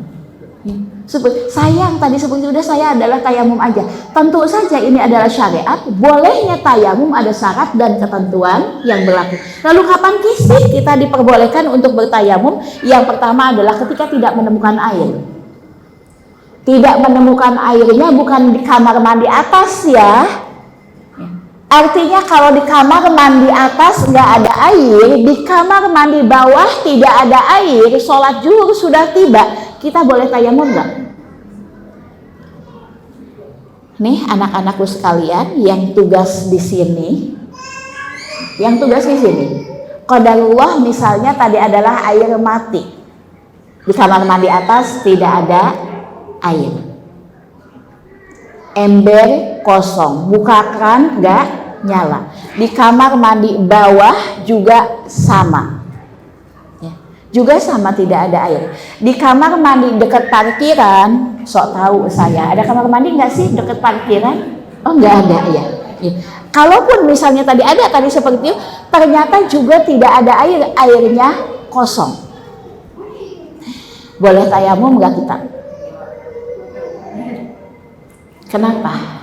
Sayang, tadi seperti udah saya adalah tayamum aja. Tentu saja ini adalah syariat, bolehnya tayamum ada syarat dan ketentuan yang berlaku. Lalu kapan sih kita diperbolehkan untuk bertayamum? Yang pertama adalah ketika tidak menemukan air. Tidak menemukan airnya bukan di kamar mandi atas ya. Artinya kalau di kamar mandi atas nggak ada air, di kamar mandi bawah tidak ada air, sholat zuhur sudah tiba, kita boleh tayamum nggak? Nih anak-anakku sekalian yang tugas di sini, qadarullah misalnya tadi adalah air mati, di kamar mandi atas tidak ada air, ember kosong, buka keran nggak nyala, di kamar mandi bawah juga sama ya, juga sama tidak ada air. Di kamar mandi dekat parkiran, sok tahu saya, ada kamar mandi nggak sih dekat parkiran? Oh nggak ada ya. Kalaupun misalnya tadi seperti itu, ternyata juga tidak ada air, airnya kosong, boleh tayamum nggak kita? Kenapa?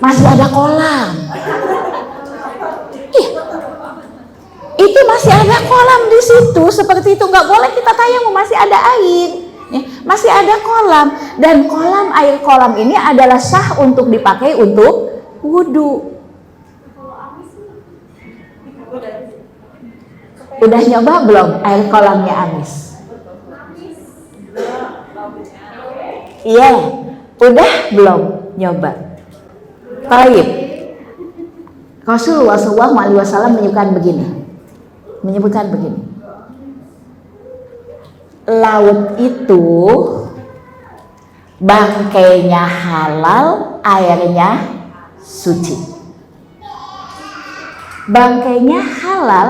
Masih ada kolam. Itu masih ada kolam di situ, seperti itu nggak boleh kita tayamum, masih ada air, ya, masih ada kolam, dan air kolam ini adalah sah untuk dipakai untuk wudhu. Udah nyoba belum air kolamnya amis? Iya, udah belum nyoba? Baik. Rasulullah SAW menyebutkan begini. Laut itu bangkainya halal, airnya suci. Bangkainya halal,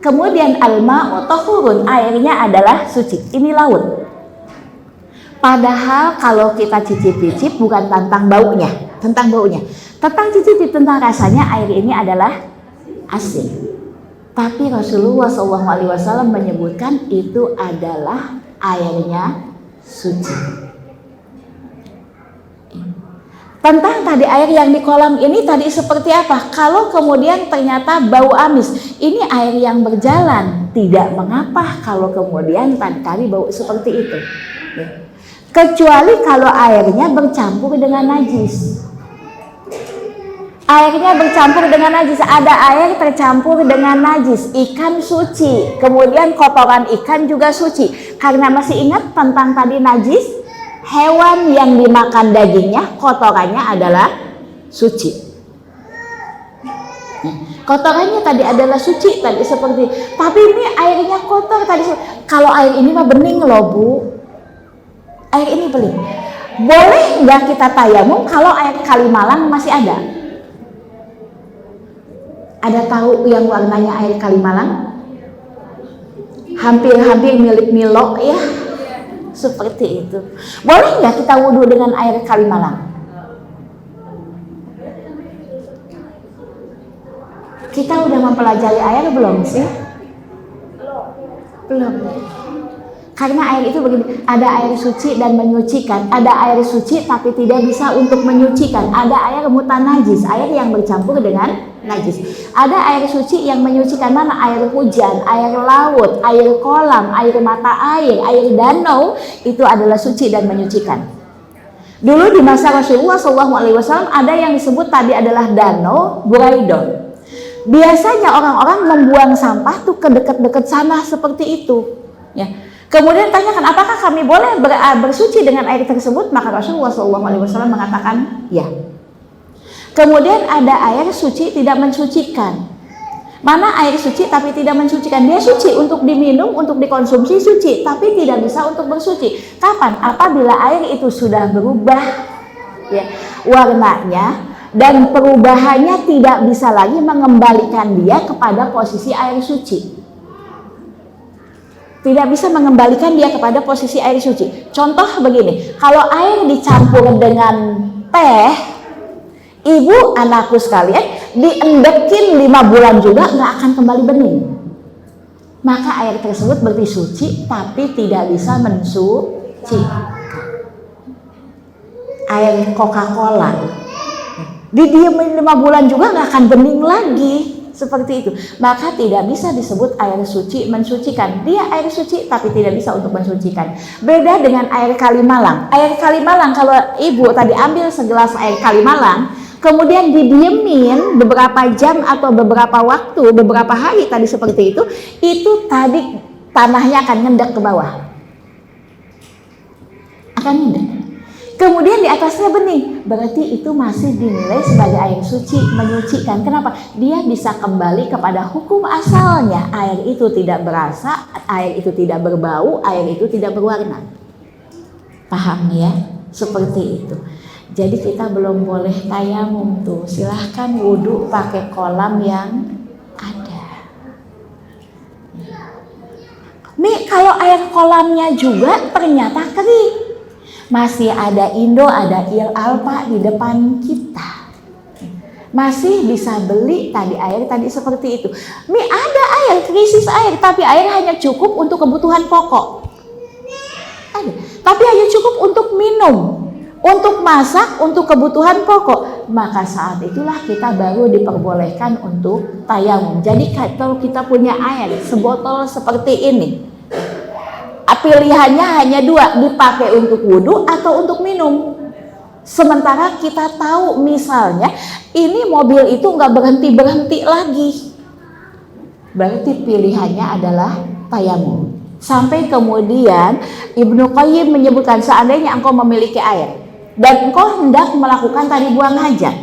kemudian al-ma'u tahurun, airnya adalah suci. Ini laut. Padahal kalau kita cicip-cicip bukan tentang baunya, tentang cicip-cicip, tentang rasanya, air ini adalah asin. Tapi Rasulullah SAW menyebutkan itu adalah airnya suci. Tentang tadi air yang di kolam ini tadi seperti apa? Kalau kemudian ternyata bau amis, ini air yang berjalan, tidak mengapa kalau kemudian tadi bau seperti itu. Kecuali kalau airnya bercampur dengan najis. Airnya bercampur dengan najis, ada air tercampur dengan najis, ikan suci, kemudian kotoran ikan juga suci. Karena masih ingat tentang tadi najis, hewan yang dimakan dagingnya kotorannya adalah suci. Kotorannya tadi adalah suci tadi seperti, tapi ini airnya kotor tadi. Kalau air ini mah bening loh Bu. Air ini bening. Boleh nggak kita tayamum kalau air Kalimalang masih ada? Ada tahu yang warnanya air Kalimalang? Hampir-hampir milik Milo ya, seperti itu. Boleh nggak kita wudhu dengan air Kalimalang? Kita udah mempelajari air belum sih? Belum. Karena air itu begini, ada air suci dan menyucikan, ada air suci tapi tidak bisa untuk menyucikan, ada air mutanajis, air yang bercampur dengan najis. Ada air suci yang menyucikan, mana air hujan, air laut, air kolam, air mata air danau, itu adalah suci dan menyucikan. Dulu di masa Rasulullah SAW ada yang disebut tadi adalah danau Buraidon. Biasanya orang-orang membuang sampah tuh ke dekat-dekat sana seperti itu, ya. Kemudian tanyakan, apakah kami boleh bersuci dengan air tersebut? Maka Rasulullah SAW mengatakan ya. Kemudian ada air suci tidak mensucikan. Mana air suci tapi tidak mensucikan? Dia suci untuk diminum, untuk dikonsumsi suci, tapi tidak bisa untuk bersuci. Kapan? Apabila air itu sudah berubah, ya, warnanya, dan perubahannya tidak bisa lagi mengembalikan dia kepada posisi air suci. Tidak bisa mengembalikan dia kepada posisi air suci. Contoh begini, kalau air dicampur dengan teh, ibu anakku sekalian diendekin 5 bulan juga nggak akan kembali bening. Maka air tersebut berarti suci tapi tidak bisa mensuci. Air Coca-Cola didiemin 5 bulan juga nggak akan bening lagi. Seperti itu, maka tidak bisa disebut air suci mensucikan. Dia air suci tapi tidak bisa untuk mensucikan. Beda dengan air Kalimalang. Air Kalimalang, kalau ibu tadi ambil segelas air Kalimalang, kemudian didiemin beberapa jam atau beberapa waktu, beberapa hari tadi seperti itu tadi tanahnya akan ngendek ke bawah. Akan ngendek. Kemudian di atasnya bening, berarti itu masih dinilai sebagai air suci, menyucikan. Kenapa? Dia bisa kembali kepada hukum asalnya. Air itu tidak berasa, air itu tidak berbau, air itu tidak berwarna. Paham ya? Seperti itu. Jadi kita belum boleh tayamum tuh. Silahkan wudhu pakai kolam yang ada. Nih kalau air kolamnya juga ternyata kering. Masih ada Indo, ada Il Alpa di depan kita. Masih bisa beli tadi air tadi seperti itu. Ini ada air, krisis air, tapi air hanya cukup untuk kebutuhan pokok. Ada, tapi hanya cukup untuk minum, untuk masak, untuk kebutuhan pokok. Maka saat itulah kita baru diperbolehkan untuk tayamum. Jadi kalau kita punya air sebotol seperti ini, pilihannya hanya 2, dipakai untuk wudhu atau untuk minum. Sementara kita tahu misalnya ini mobil itu nggak berhenti lagi, berarti pilihannya adalah tayamum. Sampai kemudian Ibnu Qayyim menyebutkan, seandainya engkau memiliki air dan engkau hendak melakukan tadi buang hajat,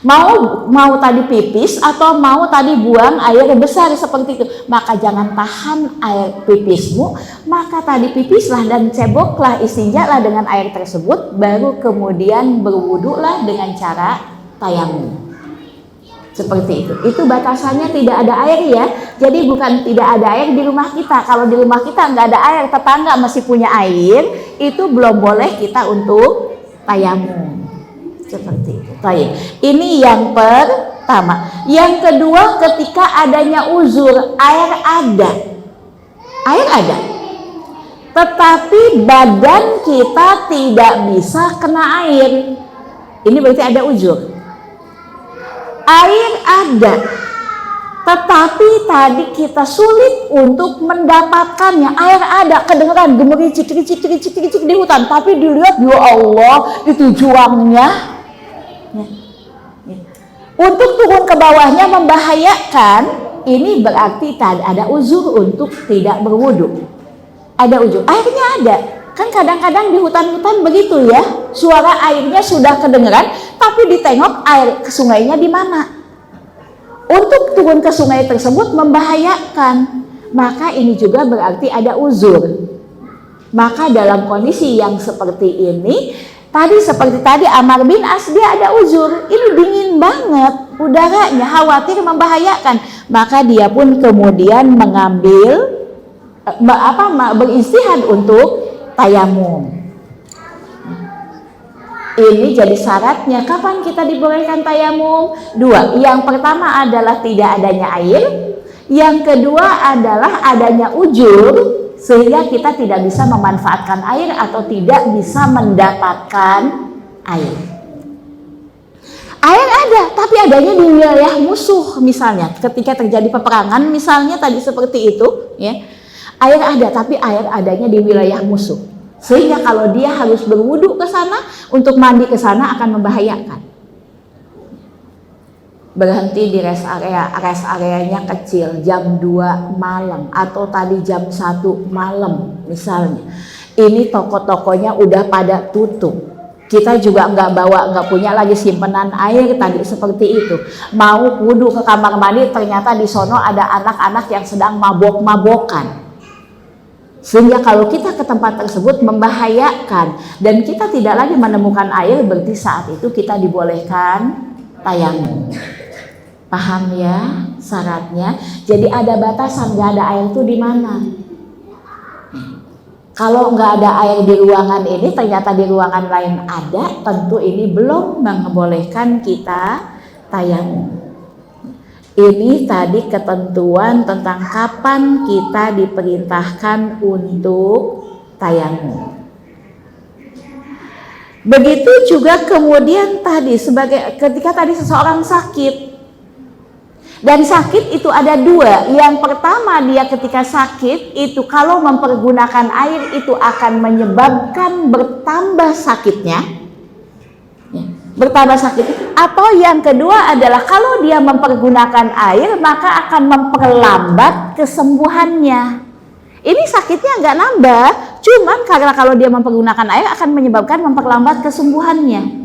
mau tadi pipis atau mau tadi buang air besar seperti itu, maka jangan tahan air pipismu, maka tadi pipislah dan ceboklah, istinjalah dengan air tersebut, baru kemudian berwudulah dengan cara tayamum. Seperti itu. Itu batasannya tidak ada air ya. Jadi bukan tidak ada air di rumah kita. Kalau di rumah kita nggak ada air, tetangga masih punya air, itu belum boleh kita untuk tayamum. Seperti itu. Baik. Ini yang pertama. Yang kedua, ketika adanya uzur, air ada, tetapi badan kita tidak bisa kena air. Ini berarti ada uzur. Air ada, tetapi tadi kita sulit untuk mendapatkannya. Air ada, kedengeran gemericik di hutan, tapi dilihat ya Allah itu juangnya. Untuk turun ke bawahnya membahayakan, ini berarti ada uzur untuk tidak berwudu. Ada uzur, airnya ada. Kan kadang-kadang di hutan-hutan begitu ya, suara airnya sudah kedengeran, tapi ditengok air ke sungainya di mana. Untuk turun ke sungai tersebut membahayakan, maka ini juga berarti ada uzur. Maka dalam kondisi yang seperti ini, seperti tadi Amar bin As, dia ada uzur, ini dingin banget udaranya, khawatir membahayakan, maka dia pun kemudian mengambil beristihad untuk tayamum. Ini jadi syaratnya. Kapan kita dibolehkan tayamum? 2. Yang pertama adalah tidak adanya air. Yang kedua adalah adanya ujur, sehingga kita tidak bisa memanfaatkan air atau tidak bisa mendapatkan air. Air ada, tapi adanya di wilayah musuh misalnya. Ketika terjadi peperangan misalnya tadi seperti itu, ya. Air ada, tapi air adanya di wilayah musuh. Sehingga kalau dia harus berwudu ke sana, untuk mandi ke sana akan membahayakan. Berhenti di rest areanya kecil, jam 2 malam atau tadi jam 1 malam misalnya. Ini toko-tokonya udah pada tutup. Kita juga nggak punya lagi simpenan air tadi seperti itu. Mau wudu ke kamar mandi, ternyata di sono ada anak-anak yang sedang mabok-mabokan. Sehingga kalau kita ke tempat tersebut membahayakan dan kita tidak lagi menemukan air, berarti saat itu kita dibolehkan tayamum. Paham ya syaratnya? Jadi ada batasan, nggak ada air itu di mana? Kalau nggak ada air di ruangan ini, ternyata di ruangan lain ada, tentu ini belum membolehkan kita tayamum. Ini tadi ketentuan tentang kapan kita diperintahkan untuk tayamum. Begitu juga kemudian tadi ketika tadi seseorang sakit. Dan sakit itu ada dua. Yang pertama, dia ketika sakit itu kalau mempergunakan air itu akan menyebabkan bertambah sakitnya, ya, bertambah sakit. Atau yang kedua adalah kalau dia mempergunakan air maka akan memperlambat kesembuhannya. Ini sakitnya nggak nambah, cuman karena kalau dia mempergunakan air akan menyebabkan memperlambat kesembuhannya.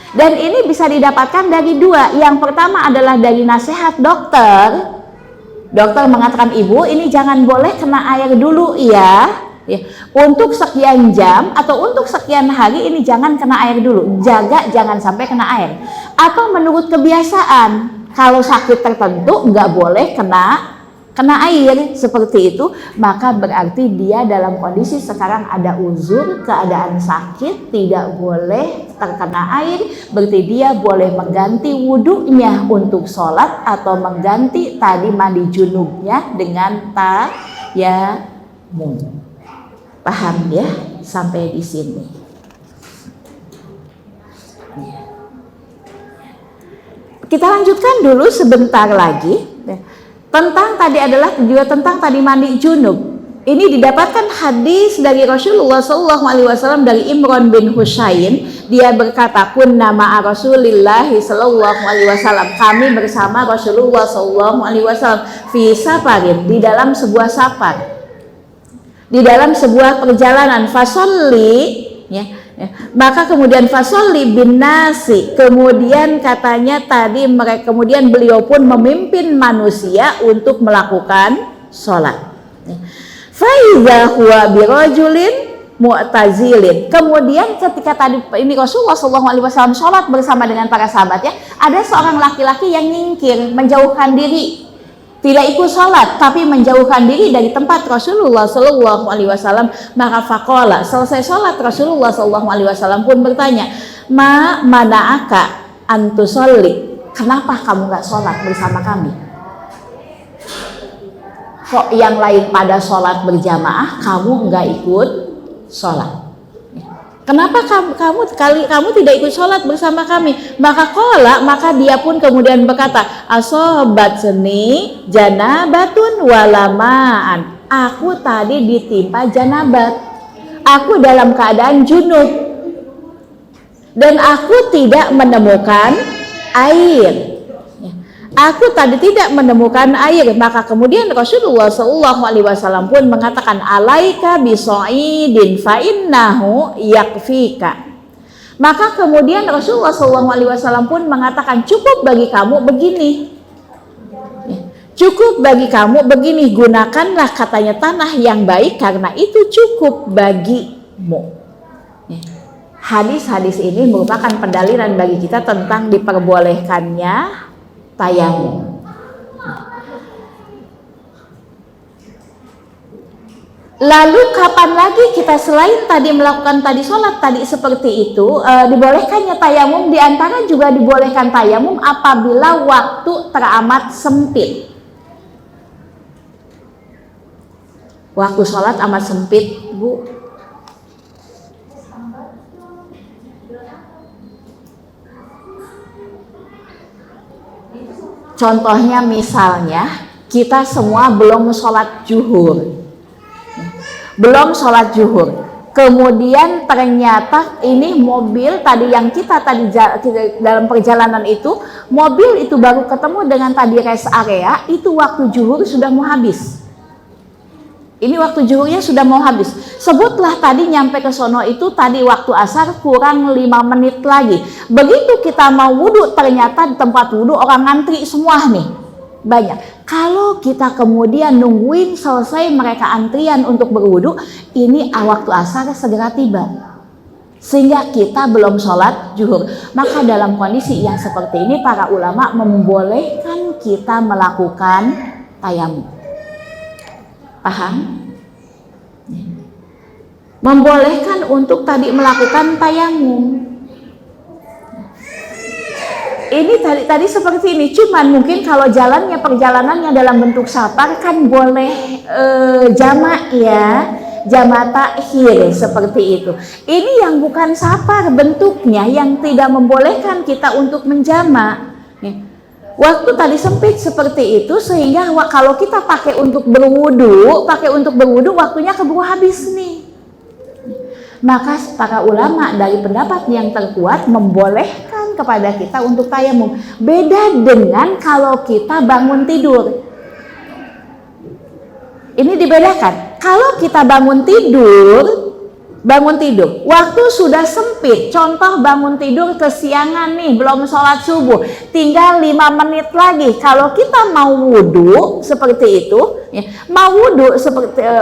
Dan ini bisa didapatkan dari dua. Yang pertama adalah dari nasihat dokter. Dokter mengatakan, ibu ini jangan boleh kena air dulu ya. Untuk sekian jam atau untuk sekian hari ini jangan kena air dulu. Jaga jangan sampai kena air. Atau menurut kebiasaan, kalau sakit tertentu nggak boleh kena air seperti itu, maka berarti dia dalam kondisi sekarang ada uzur, keadaan sakit, tidak boleh terkena air, berarti dia boleh mengganti wudunya untuk sholat atau mengganti tadi mandi junubnya dengan tayamum. Paham ya sampai di sini? Kita lanjutkan dulu sebentar lagi. Tentang tadi adalah juga tentang tadi mandi junub. Ini didapatkan hadis dari Rasulullah SAW dari Imran bin Husain. Dia berkata, kunna ma'a Rasulillah SAW. Kami bersama Rasulullah SAW fi safarin, di dalam sebuah safar, di dalam sebuah perjalanan. Fasolli, ya. Maka kemudian fasolli bin nasi, kemudian katanya tadi mereka kemudian beliau pun memimpin manusia untuk melakukan sholat. Faiza huwa birajulin mu'tazilin. Kemudian ketika tadi ini Rasulullah SAW sholat bersama dengan para sahabatnya, ada seorang laki-laki yang nyingkir, menjauhkan diri, tidak ikut sholat tapi menjauhkan diri dari tempat Rasulullah SAW. Maka faqala, selesai sholat Rasulullah SAW pun bertanya, ma mana'aka antusolli, kenapa kamu nggak sholat bersama kami? Kok yang lain pada sholat berjamaah, kamu nggak ikut sholat? Kenapa kamu tidak ikut sholat bersama kami? Maka dia pun kemudian berkata, asobat seni janabatun walamaan. Aku tadi ditimpa janabat. Aku dalam keadaan junub. Dan aku tidak menemukan air. Aku tadi tidak menemukan air. Maka kemudian Rasulullah SAW pun mengatakan, alaika biso'idin fa'innahu yakfika. Maka kemudian Rasulullah SAW pun mengatakan, cukup bagi kamu begini. Cukup bagi kamu begini, gunakanlah katanya tanah yang baik karena itu cukup bagimu. Hadis-hadis ini merupakan pendalilan bagi kita tentang diperbolehkannya tayamum. Lalu kapan lagi kita selain tadi melakukan tadi sholat tadi seperti itu, dibolehkannya tayamum? Di antara juga dibolehkan tayamum apabila waktu teramat sempit. Waktu sholat amat sempit, Bu. Contohnya misalnya kita semua belum sholat zuhur, kemudian ternyata ini mobil tadi yang kita dalam perjalanan itu, mobil itu baru ketemu dengan tadi rest area, itu waktu zuhur sudah mau habis. Ini waktu zuhurnya sudah mau habis. Sebutlah tadi nyampe ke sono itu tadi waktu asar kurang 5 menit lagi. Begitu kita mau wudhu, ternyata di tempat wudhu orang ngantri semua nih, banyak. Kalau kita kemudian nungguin selesai mereka antrian untuk berwudhu, ini waktu asar segera tiba, sehingga kita belum sholat zuhur. Maka dalam kondisi yang seperti ini para ulama membolehkan kita melakukan tayamum. Paham? Membolehkan untuk tadi melakukan tayamum. Ini tadi seperti ini, cuman mungkin kalau perjalanannya dalam bentuk safar kan boleh jamak ya, jamak takhir seperti itu. Ini yang bukan safar bentuknya, yang tidak membolehkan kita untuk menjamak. Waktu tadi sempit seperti itu, sehingga kalau kita pakai untuk berwudu, waktunya keburu habis nih. Maka para ulama dari pendapat yang terkuat membolehkan kepada kita untuk tayamum. Beda dengan kalau kita bangun tidur. Ini dibedakan. Kalau kita bangun tidur, waktu sudah sempit, contoh bangun tidur kesiangan nih, belum sholat subuh, tinggal 5 menit lagi. Kalau kita mau wudhu seperti itu,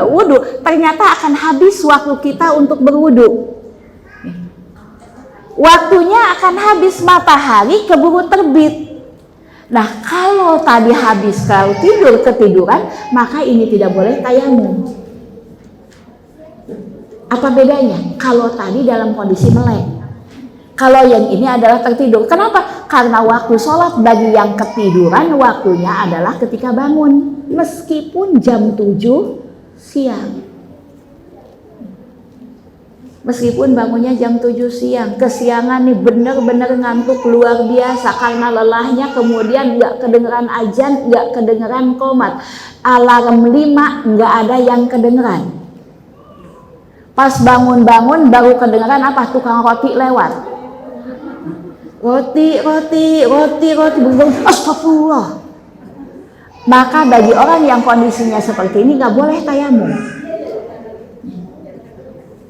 wudhu, ternyata akan habis waktu kita untuk berwudhu. Waktunya akan habis, matahari keburu terbit. Nah, kalau tadi habis kalau ketiduran, maka ini tidak boleh tayamum. Apa bedanya? Kalau tadi dalam kondisi melek, kalau yang ini adalah tertidur. Kenapa? Karena waktu sholat bagi yang ketiduran waktunya adalah ketika bangun, meskipun jam 7 siang. Meskipun bangunnya jam 7 siang, kesiangan nih, bener-bener ngantuk luar biasa karena lelahnya, kemudian nggak kedengeran azan, nggak kedengeran qomat, alarm 5 nggak ada yang kedengeran. Pas bangun-bangun baru kedengaran apa? Tukang roti lewat. Roti. Astagfirullah. Maka bagi orang yang kondisinya seperti ini nggak boleh tayamum.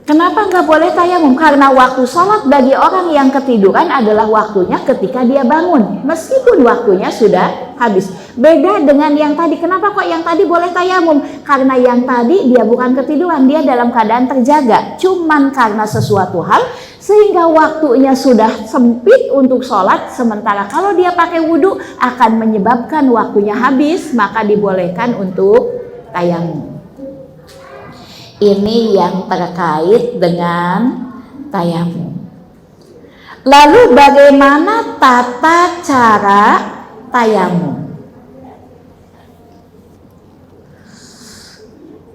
Kenapa nggak boleh tayamum? Karena waktu sholat bagi orang yang ketiduran adalah waktunya ketika dia bangun, meskipun waktunya sudah habis. Beda dengan yang tadi. Kenapa kok yang tadi boleh tayamum? Karena yang tadi dia bukan ketiduran, dia dalam keadaan terjaga. Cuman karena sesuatu hal sehingga waktunya sudah sempit untuk sholat. Sementara kalau dia pakai wudhu akan menyebabkan waktunya habis, maka dibolehkan untuk tayamum. Ini yang terkait dengan tayamum. Lalu bagaimana tata cara tayamum?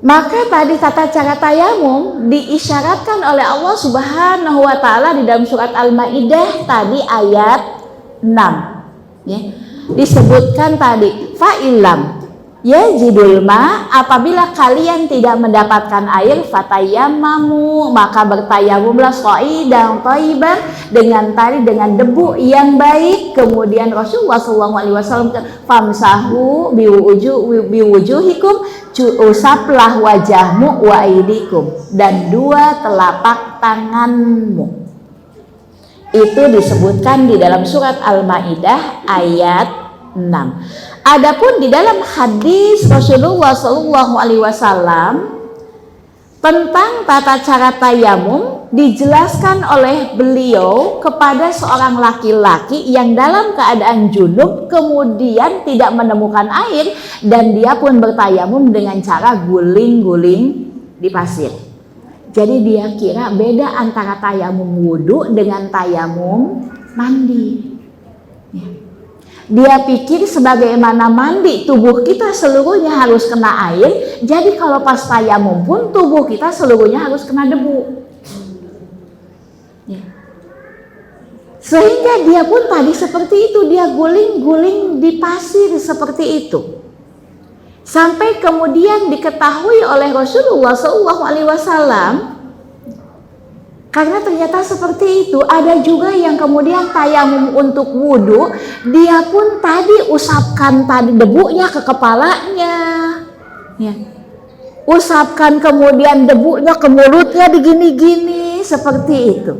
Maka tadi tata cara tayamum diisyaratkan oleh Allah Subhanahu wa taala di dalam surat Al-Maidah tadi ayat 6. Ya. Disebutkan tadi fa'ilam yajidul ma, apabila kalian tidak mendapatkan air, fatayammamu, maka bertayamumlah sha'idan thayyiban, dengan debu yang baik. Kemudian Rasulullah SAW famsahu biwujuhikum, usaplah wajahmu wa aidikum, dan 2 telapak tanganmu. Itu disebutkan di dalam surat Al-Maidah ayat 6. Adapun di dalam hadis Rasulullah SAW tentang tata cara tayamum dijelaskan oleh beliau kepada seorang laki-laki yang dalam keadaan junub kemudian tidak menemukan air, dan dia pun bertayamum dengan cara guling-guling di pasir. Jadi dia kira beda antara tayamum wudhu dengan tayamum mandi. Dia pikir sebagaimana mandi tubuh kita seluruhnya harus kena air, jadi kalau pas tayamum pun tubuh kita seluruhnya harus kena debu. Ya. Sehingga dia pun tadi seperti itu, dia guling-guling di pasir seperti itu. Sampai kemudian diketahui oleh Rasulullah SAW. Karena ternyata seperti itu, ada juga yang kemudian tayamum untuk wudhu, dia pun tadi usapkan tadi debunya ke kepalanya, ya. Usapkan kemudian debunya ke mulutnya digini-gini seperti itu.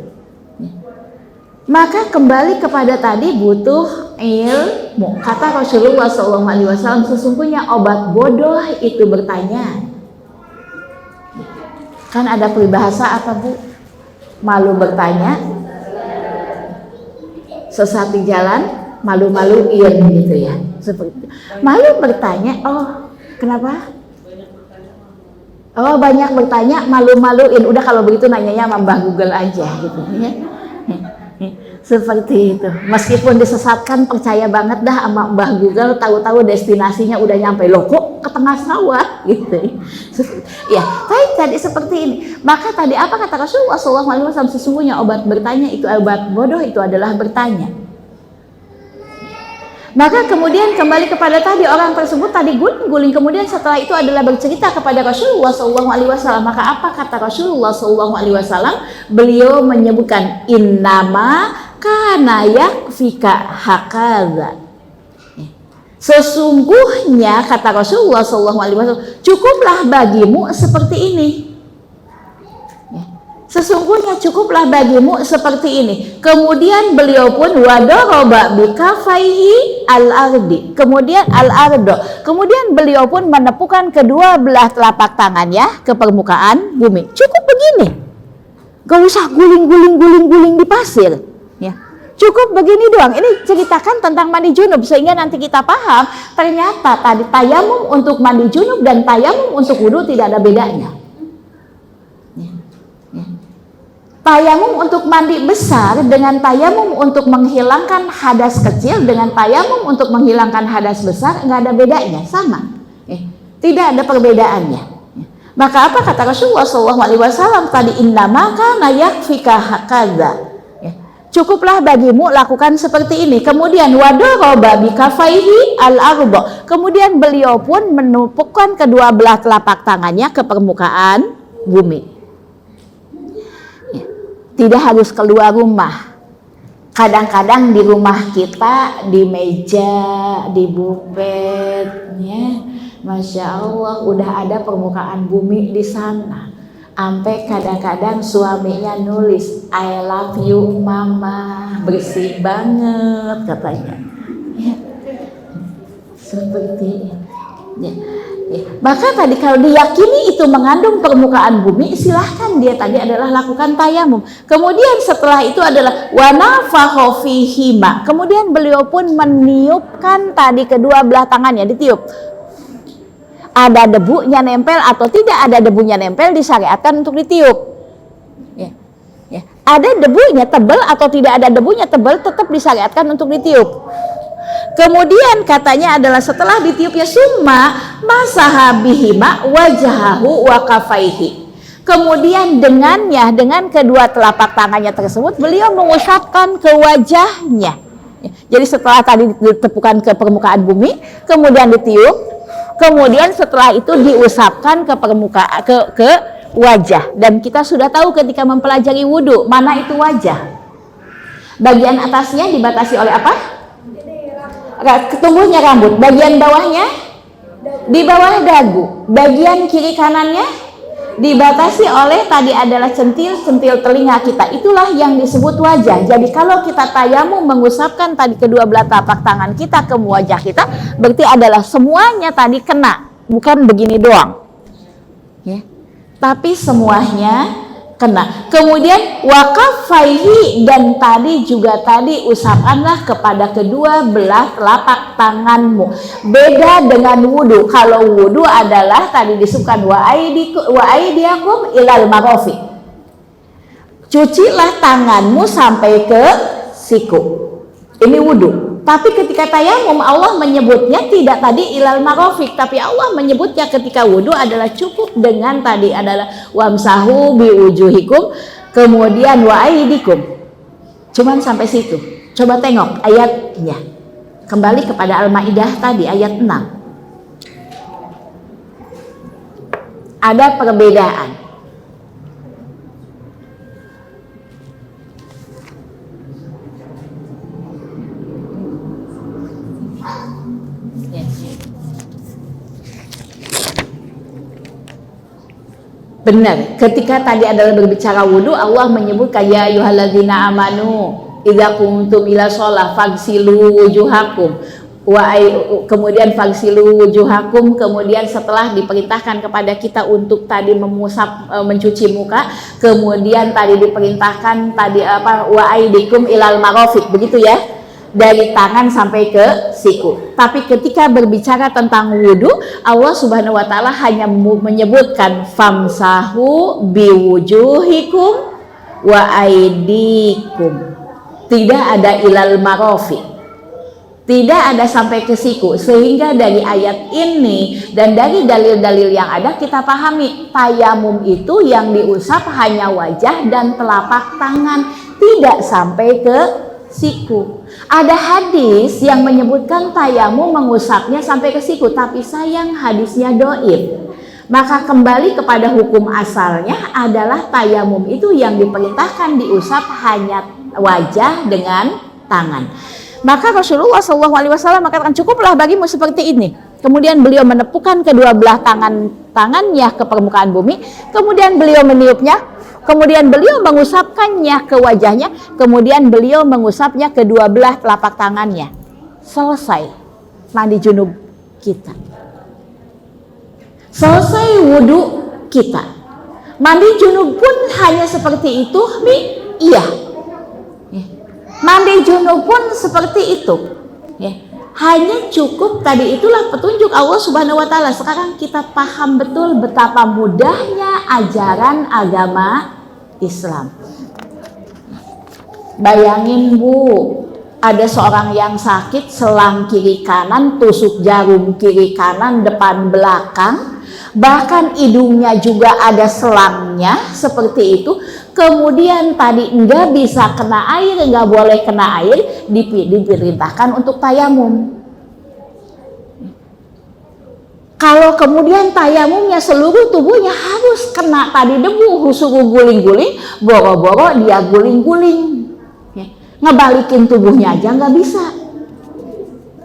Ya. Maka kembali kepada tadi butuh ilmu. Kata Rasulullah SAW, sesungguhnya obat bodoh itu bertanya. Kan ada peribahasa apa, Bu? Malu bertanya, sesat di jalan, malu-maluin gitu ya. Seperti malu bertanya, oh kenapa? Oh banyak bertanya, malu-maluin. Udah kalau begitu nanyanya sama Mbah Google aja gitu ya. Seperti itu. Meskipun disesatkan, percaya banget dah sama Mbah Google, tahu-tahu destinasinya udah nyampe, loh kok ke tengah sawah gitu. Ya, tadi seperti ini. Maka tadi apa kata Rasulullah SAW, sesungguhnya obat bertanya itu, obat bodoh itu adalah bertanya. Maka kemudian kembali kepada tadi orang tersebut tadi guling-guling, kemudian setelah itu adalah bercerita kepada Rasulullah SAW. Maka apa kata Rasulullah SAW? Beliau menyebutkan innama kana yakfika hakadha. Sesungguhnya kata Rasulullah SAW, cukuplah bagimu seperti ini. Sesungguhnya cukuplah bagimu seperti ini. Kemudian beliau pun wadoroba bikafaihi al-ardi. Kemudian al-ardo. Kemudian beliau pun menepukkan kedua belah telapak tangannya ke permukaan bumi. Cukup begini. Gak usah guling-guling di pasir. Ya. Cukup begini doang. Ini ceritakan tentang mandi junub sehingga nanti kita paham ternyata tadi tayamum untuk mandi junub dan tayamum untuk wudu tidak ada bedanya. Tayamum untuk mandi besar dengan tayamum untuk menghilangkan hadas kecil dengan tayamum untuk menghilangkan hadas besar nggak ada bedanya, sama, tidak ada perbedaannya. Maka apa kata Rasulullah SAW tadi, innama kana yakfika hakadha. Cukuplah bagimu lakukan seperti ini. Kemudian wadoroba bikafaihi al-ardo. Kemudian beliau pun menupukkan kedua belah telapak tangannya ke permukaan bumi. Tidak harus keluar rumah. Kadang-kadang di rumah kita, di meja, di bufet, ya, Masya Allah, udah ada permukaan bumi di sana. Sampai kadang-kadang suaminya nulis, I love you mama, bersih banget katanya. Ya. Seperti ya. Ya. Maka tadi kalau diyakini itu mengandung permukaan bumi, silahkan dia tadi adalah lakukan tayamum. Kemudian setelah itu adalah wanafakho fihima. Kemudian beliau pun meniupkan tadi kedua belah tangannya, ditiup. Ada debunya nempel atau tidak ada debunya nempel, disyariatkan untuk ditiup. Ya. Ya. Ada debunya tebal atau tidak ada debunya tebal, tetap disyariatkan untuk ditiup. Kemudian katanya adalah setelah ditiupnya summa masahabihima wajahahu wa kafaihi. Kemudian dengannya, dengan kedua telapak tangannya tersebut beliau mengusapkan ke wajahnya. Jadi setelah tadi ditepukan ke permukaan bumi, kemudian ditiup, kemudian setelah itu diusapkan ke permukaan ke wajah. Dan kita sudah tahu ketika mempelajari wudhu, mana itu wajah. Bagian atasnya dibatasi oleh apa? Tumbuhnya rambut. Bagian bawahnya di bawah dagu. Bagian kiri kanannya dibatasi oleh tadi adalah centil-centil telinga kita. Itulah yang disebut wajah. Jadi kalau kita tayamum mengusapkan tadi kedua belah telapak tangan kita ke wajah kita, berarti adalah semuanya tadi kena, bukan begini doang, ya, tapi semuanya kena. Kemudian wakafaihi, dan tadi juga tadi usapkanlah kepada kedua belah telapak tanganmu. Beda dengan wudu. Kalau wudu adalah tadi disebutkan wa aidiyakum ilal marafiq. Cucilah tanganmu sampai ke siku. Ini wudu. Tapi ketika tayamum Allah menyebutnya tidak tadi ilal marafiq, tapi Allah menyebutnya ketika wudhu adalah cukup dengan tadi adalah wamsahu biwujuhikum kemudian wa aidikum. Cuman sampai situ. Coba tengok ayatnya. Kembali kepada Al-Maidah tadi ayat 6. Ada perbedaan. Benar, ketika tadi adalah berbicara wudhu, Allah menyebutkan ya ayyuhalladzina amanu idza qumtum ila shalah fagsilu wujuhakum kemudian fagsilu wujuhakum, kemudian setelah diperintahkan kepada kita untuk tadi mencuci muka, kemudian tadi diperintahkan tadi wa aidikum ilal marafiq, begitu ya, dari tangan sampai ke siku. Tapi ketika berbicara tentang wudhu, Allah Subhanahu wa taala hanya menyebutkan famsahu biwujuhikum wa aidikum. Tidak ada ilal marafiq. Tidak ada sampai ke siku. Sehingga dari ayat ini dan dari dalil-dalil yang ada kita pahami tayamum itu yang diusap hanya wajah dan telapak tangan, tidak sampai ke siku. Ada hadis yang menyebutkan tayamum mengusapnya sampai ke siku, tapi sayang hadisnya dhaif. Maka kembali kepada hukum asalnya adalah tayamum itu yang diperintahkan diusap hanya wajah dengan tangan. Maka Rasulullah SAW mengatakan cukuplah bagimu seperti ini. Kemudian beliau menepukkan kedua belah tangannya ke permukaan bumi, kemudian beliau meniupnya, kemudian beliau mengusapkannya ke wajahnya, kemudian beliau mengusapnya ke dua belah telapak tangannya. Selesai mandi junub kita. Selesai wudhu kita. Mandi junub pun hanya seperti itu, iya. Mandi junub pun seperti itu. Hanya cukup tadi, itulah petunjuk Allah Subhanahu wa taala. Sekarang kita paham betul betapa mudahnya ajaran agama Islam. Bayangin Bu, ada seorang yang sakit selang kiri kanan, tusuk jarum kiri kanan depan belakang, bahkan hidungnya juga ada selangnya seperti itu. Kemudian tadi enggak bisa kena air, enggak boleh kena air, diperintahkan untuk tayamum. Kalau kemudian tayamumnya seluruh tubuhnya harus kena tadi debu, suruh guling-guling, boro-boro dia guling-guling, ngebalikin tubuhnya aja nggak bisa.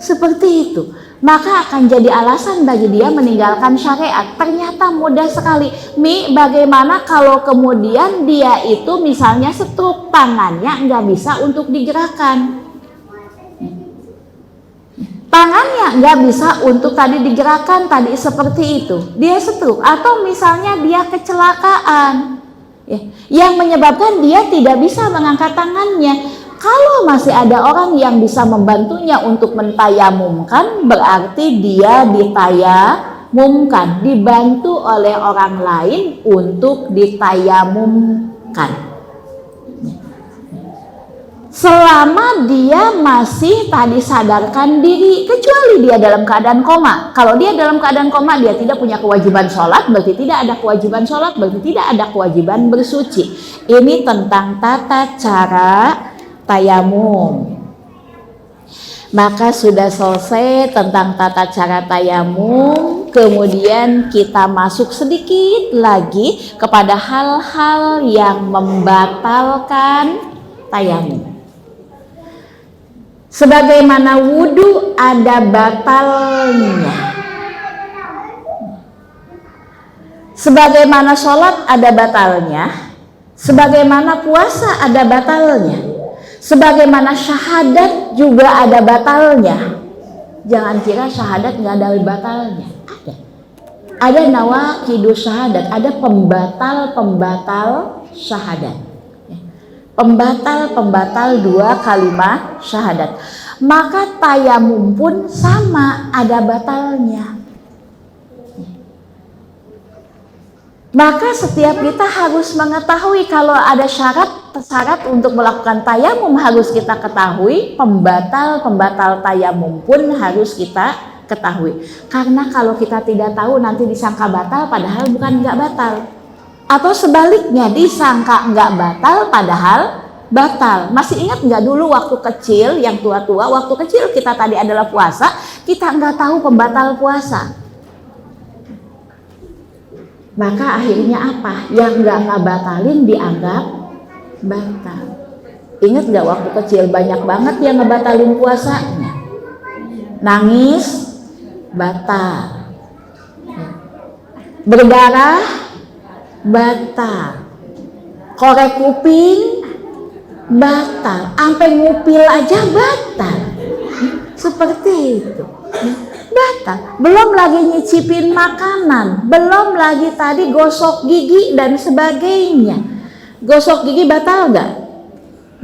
Seperti itu. Maka akan jadi alasan bagi dia meninggalkan syariat. Ternyata mudah sekali. Bagaimana kalau kemudian dia itu misalnya stroke, tangannya nggak bisa untuk digerakkan, tangannya nggak bisa untuk tadi digerakkan tadi seperti itu, dia stroke, atau misalnya dia kecelakaan yang menyebabkan dia tidak bisa mengangkat tangannya. Kalau masih ada orang yang bisa membantunya untuk mentayamumkan, berarti dia ditayamumkan, dibantu oleh orang lain untuk ditayamumkan. Selama dia masih tadi sadarkan diri, kecuali dia dalam keadaan koma. Kalau dia dalam keadaan koma, dia tidak punya kewajiban sholat, berarti tidak ada kewajiban sholat, berarti tidak ada kewajiban bersuci. Ini tentang tata cara tayamum. Maka sudah selesai tentang tata cara tayamum. Kemudian kita masuk sedikit lagi kepada hal-hal yang membatalkan tayamum. Sebagaimana wudhu ada batalnya, sebagaimana sholat ada batalnya, sebagaimana puasa ada batalnya, sebagaimana syahadat juga ada batalnya. Jangan kira syahadat nggak ada batalnya. Ada nawaqidus syahadat, ada pembatal syahadat. Pembatal dua kalimat syahadat. Maka tayamum pun sama, ada batalnya. Maka setiap kita harus mengetahui kalau ada syarat syarat untuk melakukan tayamum harus kita ketahui, pembatal tayamum pun harus kita ketahui. Karena kalau kita tidak tahu nanti disangka batal padahal bukan nggak batal. Atau sebaliknya disangka nggak batal padahal batal. Masih ingat nggak dulu waktu kecil, yang tua-tua, waktu kecil kita tadi adalah puasa, kita nggak tahu pembatal puasa. Maka akhirnya apa? Yang nggak batalin dianggap batal. Ingat nggak waktu kecil banyak banget yang ngebatalin puasanya. Nangis, batal. Berdarah, batal. Korek kuping, batal. Sampai ngupil aja batal. Seperti itu. Batal. Belum lagi nyicipin makanan, belum lagi tadi gosok gigi dan sebagainya. Gosok gigi batal nggak?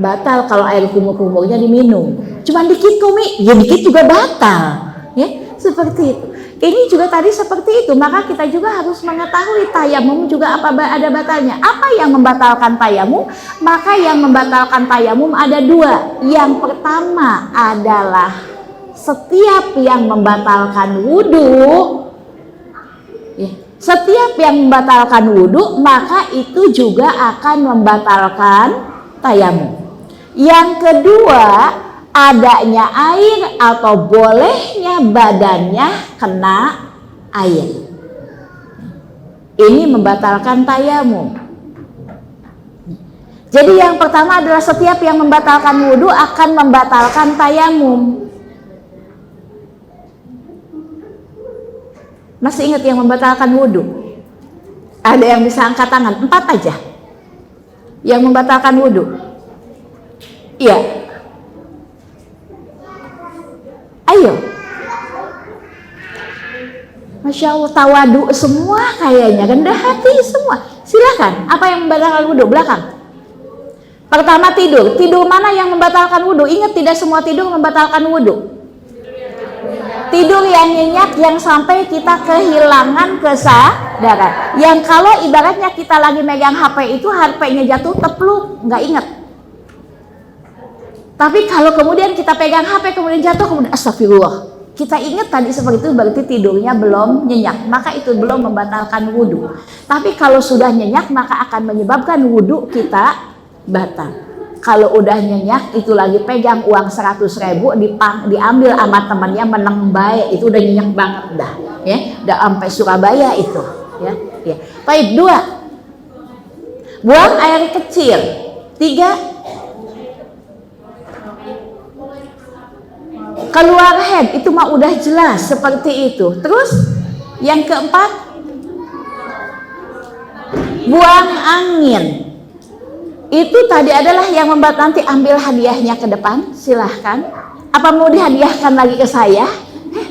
Batal kalau air kumur-kumurnya diminum. Cuman dikit Umi, ya dikit juga batal. Ya, seperti itu. Ini juga tadi seperti itu, maka kita juga harus mengetahui tayamum juga apa ada batalnya. Apa yang membatalkan tayamum? Maka yang membatalkan tayamum ada dua. Yang pertama adalah setiap yang membatalkan wudhu, ya, setiap yang membatalkan wudhu maka itu juga akan membatalkan tayamum. Yang kedua, adanya air atau bolehnya badannya kena air. Ini membatalkan tayamum. Jadi yang pertama adalah setiap yang membatalkan wudhu akan membatalkan tayamum. Masih ingat yang membatalkan wudhu? Ada yang bisa angkat tangan? 4 aja yang membatalkan wudhu. Iya. Ayo. Masya Allah, tawadu semua kayaknya, rendah hati semua. Silakan. Apa yang membatalkan wudhu? Belakang. Pertama tidur. Tidur mana yang membatalkan wudhu? Ingat, tidak semua tidur membatalkan wudhu. Tidur yang nyenyak, yang sampai kita kehilangan kesadaran. Yang kalau ibaratnya kita lagi megang HP itu, HP-nya jatuh tepluk, nggak ingat. Tapi kalau kemudian kita pegang HP, kemudian jatuh, kemudian astagfirullah. Kita ingat tadi seperti itu, berarti tidurnya belum nyenyak. Maka itu belum membatalkan wudhu. Tapi kalau sudah nyenyak, maka akan menyebabkan wudhu kita batal. Kalau udah nyenyak, itu lagi pegang uang 100.000 diambil sama temannya meneng baik, itu udah nyenyak banget dah, ya, udah sampai Surabaya itu, ya, ya. Baik, 2, buang air kecil. 3, keluar head, itu mah udah jelas seperti itu. Terus yang keempat, buang angin. Itu tadi adalah yang membuat. Nanti ambil hadiahnya ke depan, silahkan. Apa mau dihadiahkan lagi ke saya?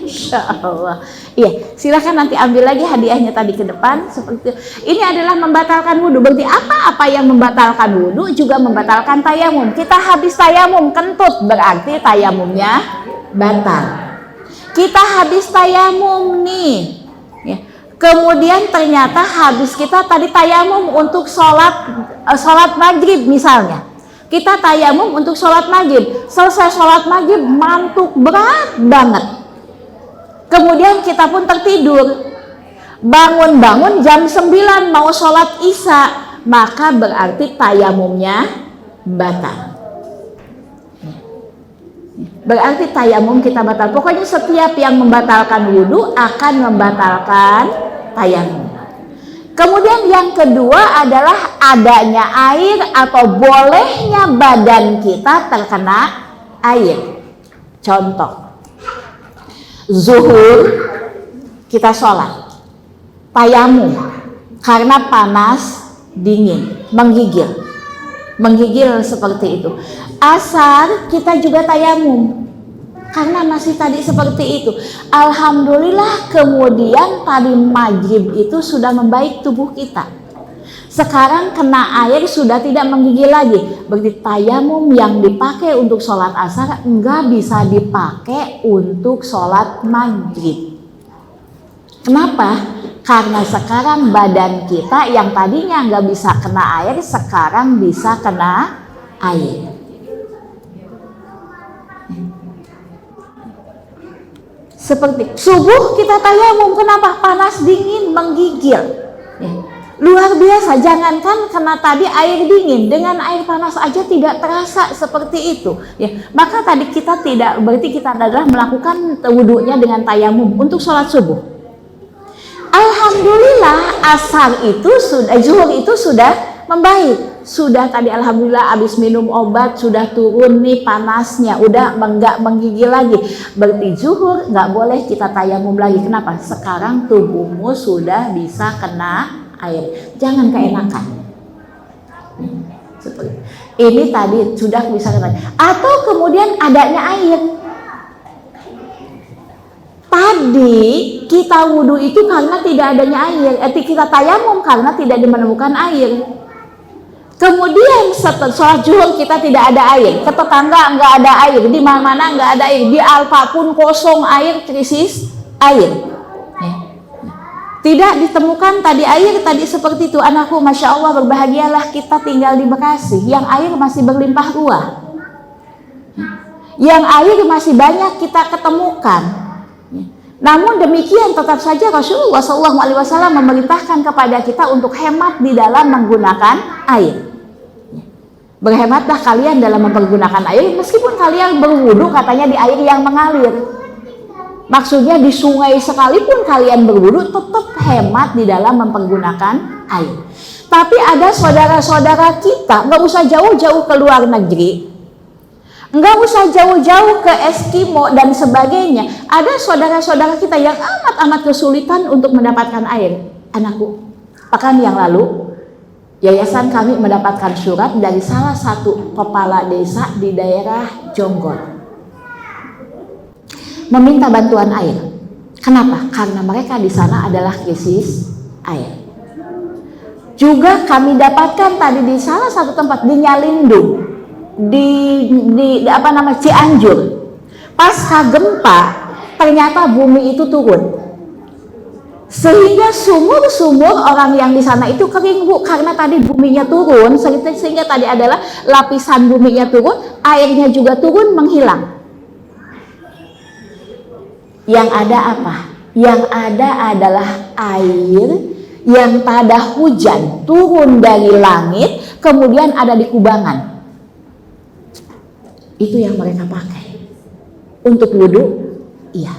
Insya Allah. Iya, silahkan nanti ambil lagi hadiahnya tadi ke depan. Seperti itu. Ini adalah membatalkan wudhu. Berarti apa yang membatalkan wudhu juga membatalkan tayamum. Kita habis tayamum kentut, berarti tayamumnya batal. Kita habis tayamum nih, ya. Kemudian ternyata habis kita tadi tayamum untuk sholat maghrib misalnya. Kita tayamum untuk sholat maghrib. Selesai sholat maghrib mantuk berat banget. Kemudian kita pun tertidur. Bangun-bangun jam 9 mau sholat isya. Maka berarti tayamumnya batal. Berarti tayamum kita batal. Pokoknya setiap yang membatalkan wudhu akan membatalkan tayamum. Kemudian yang kedua adalah adanya air atau bolehnya badan kita terkena air. Contoh, zuhur kita sholat, tayamum karena panas dingin, menggigil seperti itu. Asar kita juga tayamum karena masih tadi seperti itu. Alhamdulillah kemudian tadi maghrib itu sudah membaik tubuh kita. Sekarang kena air sudah tidak menggigil lagi. Berarti tayamum yang dipakai untuk sholat asar enggak bisa dipakai untuk sholat maghrib. Kenapa? Karena sekarang badan kita yang tadinya nggak bisa kena air, sekarang bisa kena air. Seperti subuh kita tayamum, kenapa? Panas dingin menggigil. Luar biasa, jangankan kena tadi air dingin, dengan air panas aja tidak terasa seperti itu. Maka tadi kita tidak, berarti kita adalah melakukan wudhunya dengan tayamum untuk sholat subuh. Alhamdulillah asar itu sudah, zuhur itu sudah membaik. Sudah tadi alhamdulillah habis minum obat sudah turun nih panasnya, udah enggak menggigil lagi. Berarti zuhur nggak boleh kita tayamum lagi. Kenapa? Sekarang tubuhmu sudah bisa kena air. Jangan keenakan. Seperti ini tadi sudah bisa kena. Atau kemudian adanya air. Tadi kita wudhu itu karena tidak adanya air, kita tayamum karena tidak menemukan air. Kemudian setelah sholat zuhur kita tidak ada air, ke tetangga nggak ada air, di mana-mana nggak ada air, di Alfa pun kosong air, krisis air. Tidak ditemukan tadi air, tadi seperti itu. Anakku, masya Allah, berbahagialah kita tinggal di Bekasi, yang air masih berlimpah ruah, yang air masih banyak kita ketemukan. Namun demikian tetap saja Rasulullah SAW memerintahkan kepada kita untuk hemat di dalam menggunakan air. Berhematlah kalian dalam mempergunakan air, meskipun kalian berwudu katanya di air yang mengalir. Maksudnya di sungai sekalipun kalian berwudu, tetap hemat di dalam mempergunakan air. Tapi ada saudara-saudara kita, nggak usah jauh-jauh ke luar negeri, nggak usah jauh-jauh ke Eskimo dan sebagainya. Ada saudara-saudara kita yang amat-amat kesulitan untuk mendapatkan air. Anakku, pekan yang lalu yayasan kami mendapatkan surat dari salah satu kepala desa di daerah Jonggol meminta bantuan air. Kenapa? Karena mereka di sana adalah krisis air. Juga kami dapatkan tadi di salah satu tempat di Nyalindung, di apa namanya, Cianjur, pasca gempa ternyata bumi itu turun sehingga sumur-sumur orang yang di sana itu kering, Bu, karena tadi buminya turun, sehingga tadi adalah lapisan buminya turun, airnya juga turun, menghilang. Yang ada apa? Yang ada adalah air yang pada hujan turun dari langit kemudian ada di kubangan. Itu yang mereka pakai untuk wudhu, iya.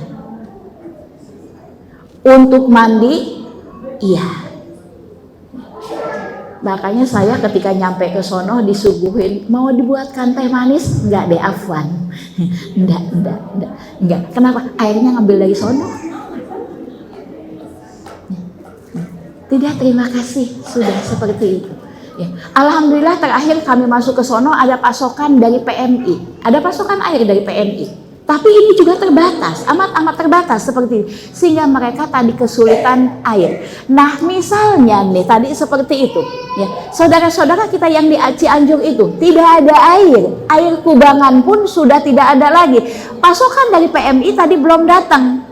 Untuk mandi, iya. Makanya saya ketika nyampe ke sono disuguhin, mau dibuatkan teh manis? Enggak deh, afwan. Enggak. Kenapa? Airnya ngambil dari sono. Tidak, terima kasih, sudah seperti itu. Ya. Alhamdulillah terakhir kami masuk ke sono ada pasokan dari PMI, ada pasokan air dari PMI. Tapi ini juga terbatas, amat terbatas seperti ini, sehingga mereka tadi kesulitan air. Nah, misalnya nih tadi seperti itu, ya, saudara-saudara kita yang di Cianjur itu tidak ada air kubangan pun sudah tidak ada lagi. Pasokan dari PMI tadi belum datang.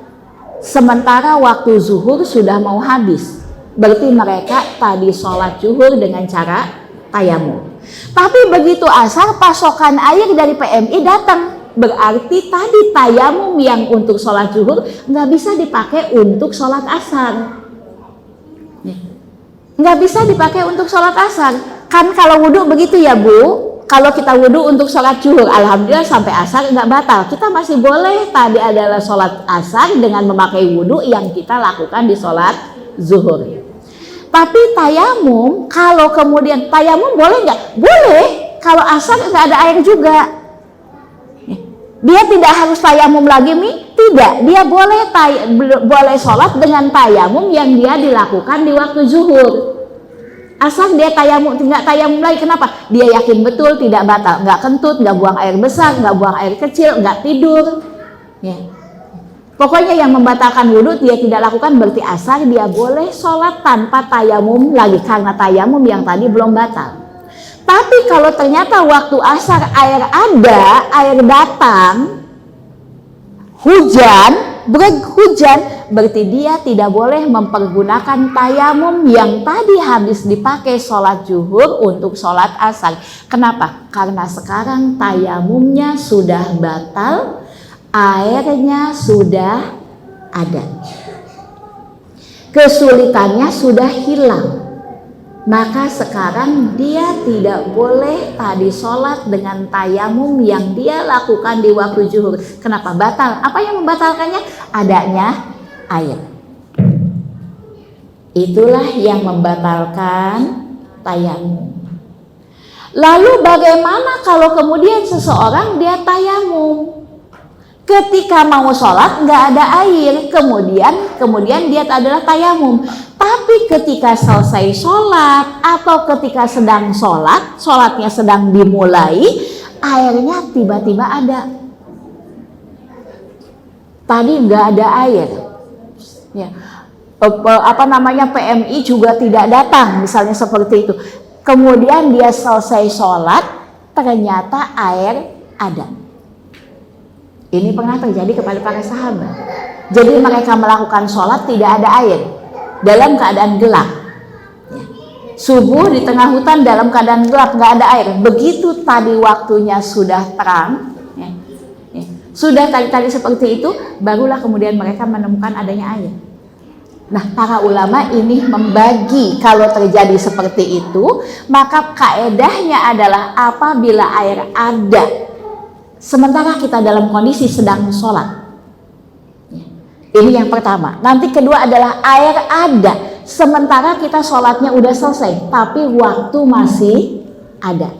Sementara waktu zuhur sudah mau habis. Berarti mereka tadi sholat zuhur dengan cara tayamum. Tapi begitu asar pasokan air dari PMI datang. Berarti tadi tayamum yang untuk sholat zuhur nggak bisa dipakai untuk sholat asar. Nggak bisa dipakai untuk sholat asar. Kan kalau wudhu begitu ya, Bu. Kalau kita wudhu untuk sholat zuhur, alhamdulillah sampai asar nggak batal. Kita masih boleh tadi adalah sholat asar dengan memakai wudhu yang kita lakukan di sholat zuhur. Tapi tayamum, kalau kemudian tayamum boleh nggak? Boleh. Kalau asar nggak ada air juga. Dia tidak harus tayamum lagi, Mi? Tidak. Dia boleh sholat dengan tayamum yang dia dilakukan di waktu zuhur. Asal dia tayamum, tidak tayamum lagi. Kenapa? Dia yakin betul tidak batal, nggak kentut, nggak buang air besar, nggak buang air kecil, nggak tidur. Ya. Pokoknya yang membatalkan wudhu dia tidak lakukan, berarti asar dia boleh sholat tanpa tayamum lagi karena tayamum yang tadi belum batal. Tapi kalau ternyata waktu asar air ada, air datang, hujan, berarti dia tidak boleh mempergunakan tayamum yang tadi habis dipakai sholat zuhur untuk sholat asar. Kenapa? Karena sekarang tayamumnya sudah batal, airnya sudah ada, kesulitannya sudah hilang. Maka sekarang dia tidak boleh tadi sholat dengan tayamum yang dia lakukan di waktu zuhur. Kenapa? Batal. Apa yang membatalkannya? Adanya air. Itulah yang membatalkan tayamum. Lalu bagaimana kalau kemudian seseorang dia tayamum? Ketika mau sholat nggak ada air, kemudian dia adalah tayamum. Tapi ketika selesai sholat atau ketika sedang sholat, sholatnya sedang dimulai, airnya tiba-tiba ada. Tadi nggak ada air, ya. PMI juga tidak datang, misalnya seperti itu. Kemudian dia selesai sholat, ternyata air ada. Ini pernah terjadi kepada para sahabat. Jadi mereka melakukan sholat tidak ada air, dalam keadaan gelap. Subuh di tengah hutan dalam keadaan gelap, nggak ada air. Begitu tadi waktunya sudah terang, sudah tadi seperti itu, barulah kemudian mereka menemukan adanya air. Nah, para ulama ini membagi kalau terjadi seperti itu, maka kaedahnya adalah apabila air ada, sementara kita dalam kondisi sedang sholat. Ini yang pertama. Nanti kedua adalah air ada, sementara kita sholatnya udah selesai, tapi waktu masih ada.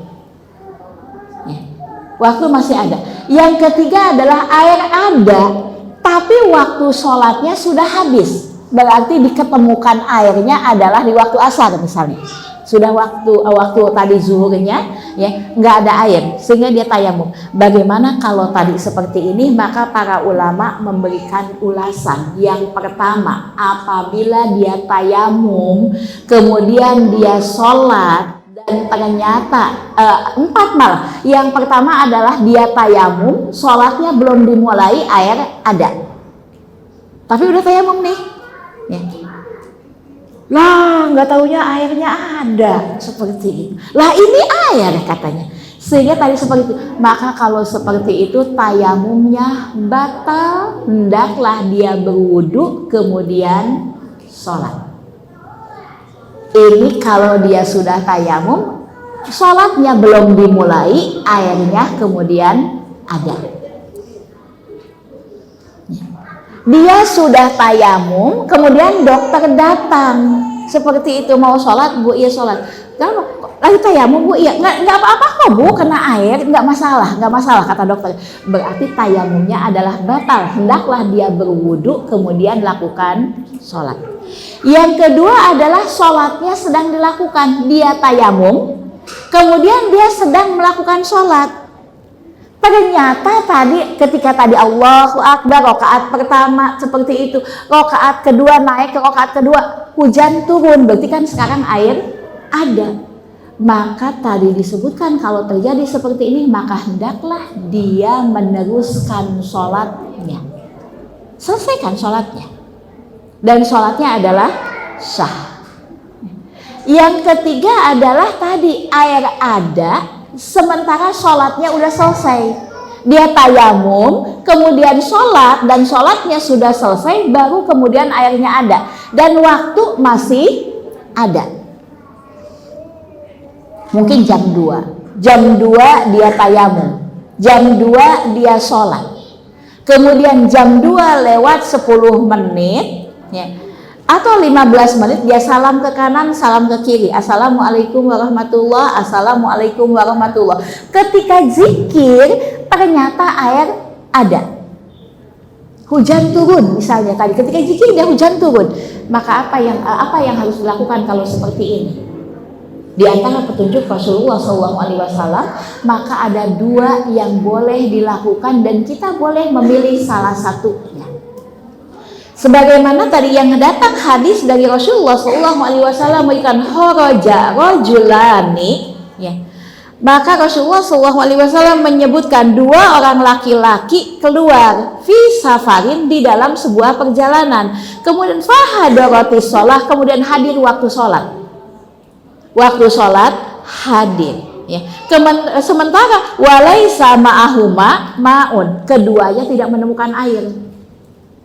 Waktu masih ada. Yang ketiga adalah air ada, tapi waktu sholatnya sudah habis. Berarti diketemukan airnya adalah di waktu asar misalnya. Sudah waktu tadi zuhurnya, ya nggak ada air, sehingga dia tayamum. Bagaimana kalau tadi seperti ini? Maka para ulama memberikan ulasan. Yang pertama, apabila dia tayamum, kemudian dia sholat, dan ternyata 4 malah. Yang pertama adalah dia tayamum, sholatnya belum dimulai, air ada. Tapi udah tayamum nih. Ya. Lah, nggak taunya airnya ada, seperti itu. Lah ini air katanya. Sehingga tadi seperti itu. Maka kalau seperti itu tayamumnya batal, hendaklah dia berwudu kemudian sholat. Ini kalau dia sudah tayamum, sholatnya belum dimulai, airnya kemudian ada. Dia sudah tayamum, kemudian dokter datang seperti itu, mau sholat, Bu, iya sholat. Lagi tayamum, Bu, iya, nggak apa-apa kok, Bu, kena air, nggak masalah kata dokter. Berarti tayamumnya adalah batal, hendaklah dia berwudu kemudian lakukan sholat. Yang kedua adalah sholatnya sedang dilakukan, dia tayamum, kemudian dia sedang melakukan sholat. Ternyata ketika tadi Allahu Akbar, rakaat pertama seperti itu, rakaat kedua naik ke rakaat kedua, hujan turun, berarti kan sekarang air ada. Maka tadi disebutkan kalau terjadi seperti ini, maka hendaklah dia meneruskan sholatnya. Selesaikan sholatnya. Dan sholatnya adalah sah. Yang ketiga adalah tadi air ada, sementara sholatnya udah selesai. Dia tayamum, kemudian sholat, dan sholatnya sudah selesai, baru kemudian airnya ada. Dan waktu masih ada. Mungkin jam 2. Jam 2 dia tayamum. Jam 2 dia sholat. Kemudian jam 2 lewat 10 menit, ya, atau 15 menit dia salam ke kanan, salam ke kiri. Assalamualaikum warahmatullah, assalamualaikum warahmatullah. Ketika zikir ternyata air ada. Hujan turun misalnya tadi. Ketika zikir dia hujan turun. Maka apa yang harus dilakukan kalau seperti ini? Di antara petunjuk Rasulullah SAW, maka ada 2 yang boleh dilakukan dan kita boleh memilih salah satunya. Sebagaimana tadi yang datang hadis dari Rasulullah SAW memberikan kharaja rajulani, ya. Maka Rasulullah SAW menyebutkan 2 orang laki-laki keluar fi safarin, di dalam sebuah perjalanan. Kemudian fahadaratis sholah, kemudian hadir waktu sholat. Waktu sholat hadir. Ya. Sementara walaisa ma'ahuma ma'un, keduanya tidak menemukan air.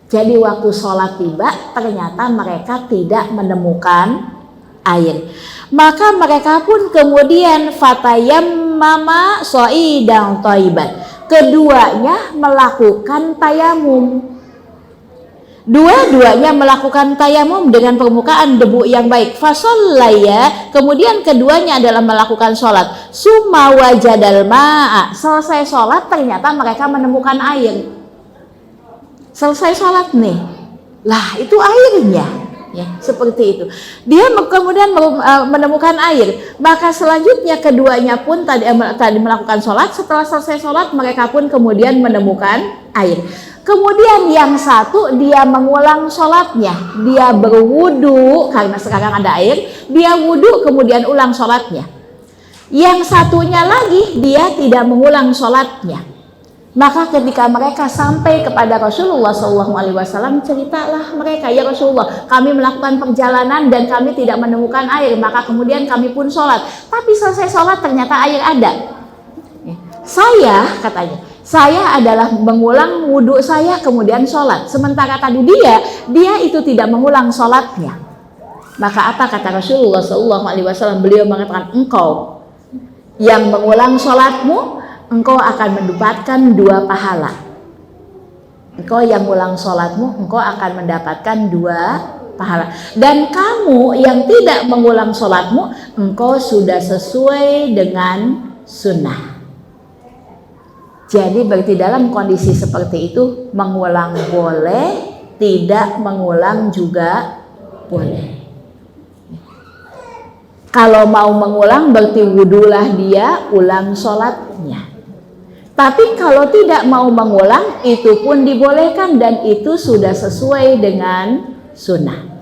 Jadi waktu sholat tiba, ternyata mereka tidak menemukan air. Maka mereka pun kemudian fatayammama sha'idan thayyiban. Keduanya melakukan tayamum. Dua-duanya melakukan tayamum dengan permukaan debu yang baik. Fasallaya, kemudian keduanya adalah melakukan sholat. Summa wajadal ma'a, selesai sholat ternyata mereka menemukan air. Selesai sholat nih, lah itu airnya, ya seperti itu. Dia kemudian menemukan air. Maka selanjutnya keduanya pun tadi melakukan sholat. Setelah selesai sholat mereka pun kemudian menemukan air. Kemudian yang satu dia mengulang sholatnya, dia berwudu karena sekarang ada air, dia wudu kemudian ulang sholatnya. Yang satunya lagi dia tidak mengulang sholatnya. Maka ketika mereka sampai kepada Rasulullah SAW, ceritalah mereka, ya Rasulullah, kami melakukan perjalanan dan kami tidak menemukan air, maka kemudian kami pun sholat. Tapi selesai sholat ternyata air ada. Saya, katanya, saya adalah mengulang wudhu saya kemudian sholat. Sementara tadi dia itu tidak mengulang sholatnya. Maka apa kata Rasulullah SAW? Beliau mengatakan, engkau yang mengulang sholatmu, engkau akan mendapatkan 2 pahala. Engkau yang mengulang sholatmu, engkau akan mendapatkan 2 pahala. Dan kamu yang tidak mengulang sholatmu, engkau sudah sesuai dengan sunnah. Jadi berarti dalam kondisi seperti itu mengulang boleh, tidak mengulang juga boleh. Kalau mau mengulang berarti wudulah dia, ulang sholatnya. Tapi kalau tidak mau mengulang itu pun dibolehkan dan itu sudah sesuai dengan sunnah.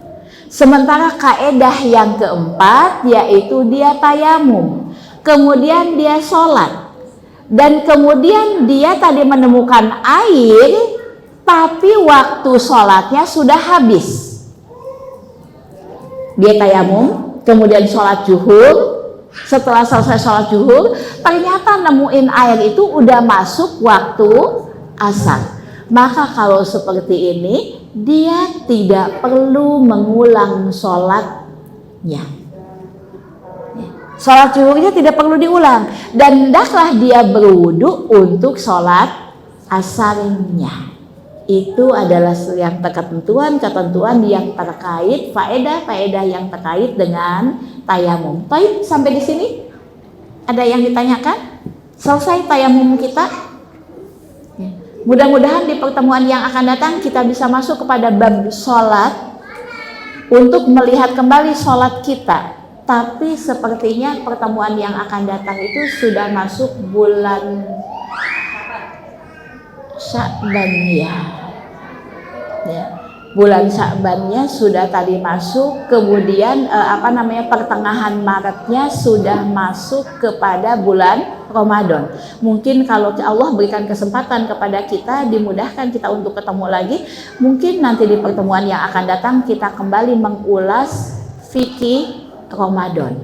Sementara kaedah yang keempat yaitu dia tayamum, kemudian dia sholat. Dan kemudian dia tadi menemukan air, tapi waktu sholatnya sudah habis. Dia tayamum, kemudian sholat zuhur. Setelah selesai sholat zuhur, ternyata nemuin air itu udah masuk waktu asar. Maka kalau seperti ini, dia tidak perlu mengulang sholatnya. Sholat zuhurnya tidak perlu diulang. Dan hendaklah dia berwudu untuk sholat asarnya. Itu adalah yang ketentuan yang terkait, faedah yang terkait dengan tayamum. Baik, sampai di sini ada yang ditanyakan? Selesai tayamum kita? Mudah-mudahan di pertemuan yang akan datang kita bisa masuk kepada bab sholat untuk melihat kembali sholat kita. Tapi sepertinya pertemuan yang akan datang itu sudah masuk bulan Sya'ban ya. Bulan Sya'bannya sudah tadi masuk, kemudian pertengahan Maretnya sudah masuk kepada bulan Ramadan. Mungkin kalau Allah berikan kesempatan kepada kita, dimudahkan kita untuk ketemu lagi, mungkin nanti di pertemuan yang akan datang kita kembali mengulas fikih Ramadan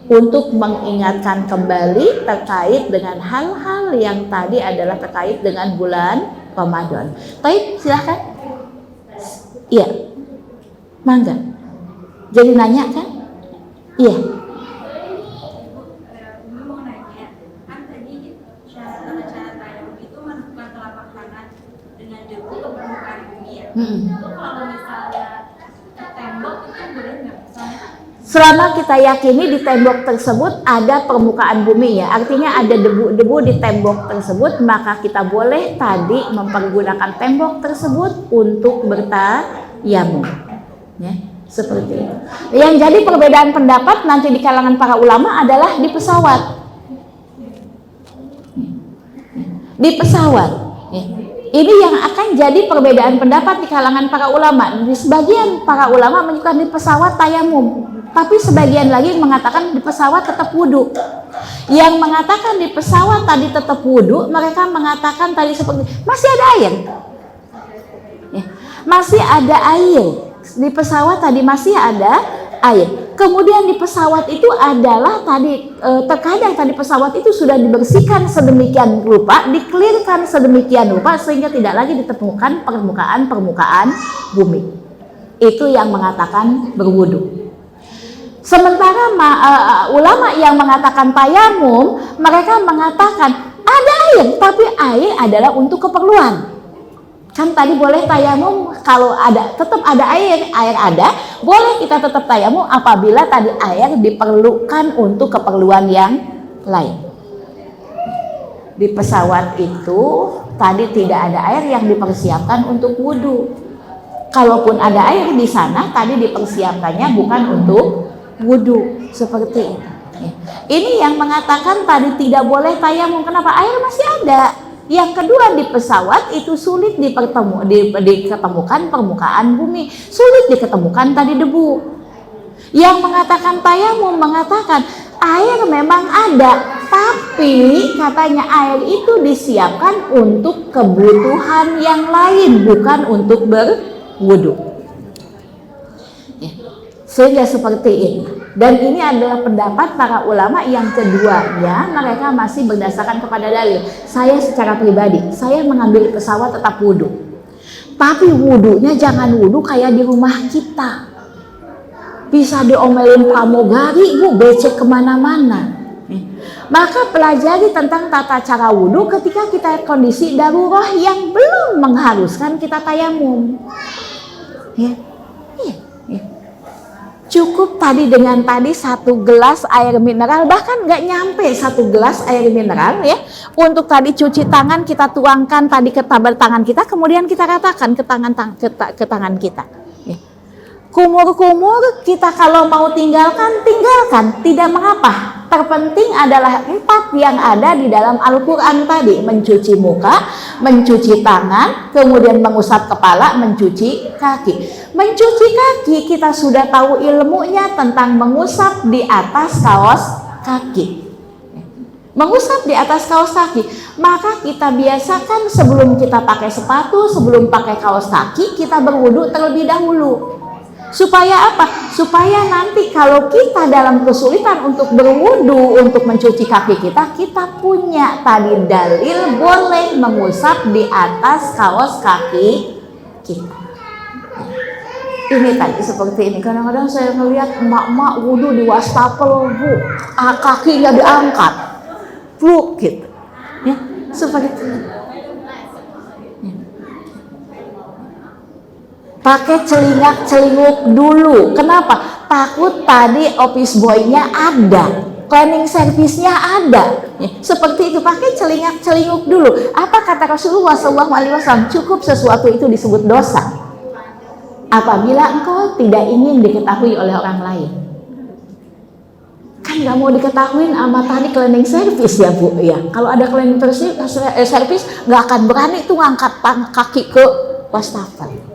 untuk mengingatkan kembali terkait dengan hal-hal yang tadi adalah terkait dengan bulan Ramadan. Baik, silahkan. Iya, mangga. Jadi nanya kan? Iya. Mau nanya, kan tadi syarat-syarat tayamum itu menentukan telapak tangan dengan debu ke permukaan bumi ya. Itu kalau misalnya ke tembok itu boleh nggak? Selama kita yakini di tembok tersebut ada permukaan bumi ya, artinya ada debu-debu di tembok tersebut, maka kita boleh tadi mempergunakan tembok tersebut untuk bertayamum. Ya, seperti itu. Yang jadi perbedaan pendapat nanti di kalangan para ulama adalah di pesawat. Di pesawat. Ya. Ini yang akan jadi perbedaan pendapat di kalangan para ulama. Di sebagian para ulama menyebutkan di pesawat tayamum. Tapi sebagian lagi mengatakan di pesawat tetap wudu. Yang mengatakan di pesawat tadi tetap wudu, mereka mengatakan tadi seperti masih ada air. masih ada air. Di pesawat tadi masih ada air. Kemudian di pesawat itu adalah tadi terkadang tadi pesawat itu sudah dibersihkan sedemikian rupa, dikelirkan sedemikian rupa sehingga tidak lagi ditemukan permukaan bumi. Itu yang mengatakan berwudu. Sementara ulama yang mengatakan tayamum, mereka mengatakan ada air, tapi air adalah untuk keperluan. Kan tadi boleh tayamum kalau ada, tetap ada air ada, boleh kita tetap tayamum apabila tadi air diperlukan untuk keperluan yang lain. Di pesawat itu tadi tidak ada air yang dipersiapkan untuk wudu. Kalaupun ada air di sana, tadi dipersiapkannya bukan untuk wudu, seperti itu. Ini yang mengatakan tadi tidak boleh tayamum. Kenapa? Air masih ada. Yang kedua, di pesawat itu sulit diketemukan permukaan bumi, sulit diketemukan tadi debu. Yang mengatakan tayamum mengatakan air memang ada, tapi katanya air itu disiapkan untuk kebutuhan yang lain, bukan untuk berwudu. Sehingga seperti ini. Dan ini adalah pendapat para ulama yang keduanya, mereka masih berdasarkan kepada dalil. Saya secara pribadi, saya mengambil pesawat tetap wudu. Tapi wudunya jangan wudu kayak di rumah kita. Bisa diomelin pramugari, bu, becek kemana-mana. Maka pelajari tentang tata cara wudu ketika kita kondisi darurat yang belum mengharuskan kita tayamum. Ya. Cukup tadi dengan tadi 1 gelas air mineral, bahkan nggak nyampe 1 gelas air mineral ya. Untuk tadi cuci tangan kita tuangkan tadi ke tangan kita, kemudian kita ratakan ke tangan kita. Ya. Kumur-kumur kita kalau mau tinggalkan, tidak mengapa. Terpenting adalah 4 yang ada di dalam Al-Quran tadi. Mencuci muka, mencuci tangan, kemudian mengusap kepala, mencuci kaki. Mencuci kaki kita sudah tahu ilmunya tentang mengusap di atas kaos kaki. Mengusap di atas kaos kaki. Maka kita biasakan sebelum kita pakai sepatu, sebelum pakai kaos kaki, kita berwudu terlebih dahulu. Supaya apa? Supaya nanti kalau kita dalam kesulitan untuk berwudu, untuk mencuci kaki kita, kita punya tadi dalil boleh mengusap di atas kaos kaki kita. Ini tadi seperti ini. Kadang-kadang saya melihat emak-emak wudu di wastafel, bu, kakinya diangkat, pluk gitu. Ya, seperti itu. Pakai celingak-celinguk dulu. Kenapa? Takut tadi office boy-nya ada, cleaning service-nya ada. Ya, seperti itu, pakai celingak-celinguk dulu. Apa kata Rasulullah SAW? Cukup sesuatu itu disebut dosa apabila engkau tidak ingin diketahui oleh orang lain. Kan nggak mau diketahuin sama tadi cleaning service ya bu. Ya, kalau ada cleaning service nggak akan berani tuh ngangkat kaki ke wastafel.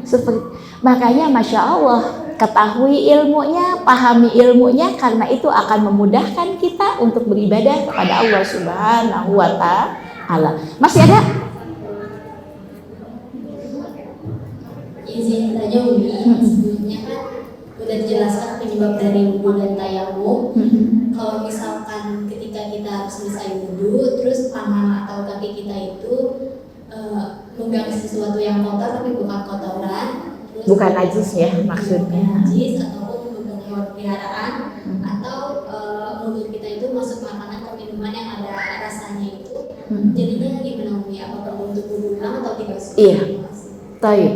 Seperti, makanya Masya Allah, ketahui ilmunya, pahami ilmunya, karena itu akan memudahkan kita untuk beribadah kepada Allah Subhanahu wa Ta'ala. Masih ada? Izin tanya Umi, sebelumnya kan udah dijelaskan penyebab dari wudu dan tayamum. Kalau misalkan ketika kita harus selesai wudu, terus tangan atau kaki kita itu megang sesuatu yang kotor tapi bukan kotoran, terus Bukan najis ya maksudnya. najis ataupun memegang hewan peliharaan, atau mulut kita itu masuk makanan atau minuman yang ada rasanya itu, jadinya gimana Umi? Apa perlu untuk wudu ulang atau tidak? Iya. Taib.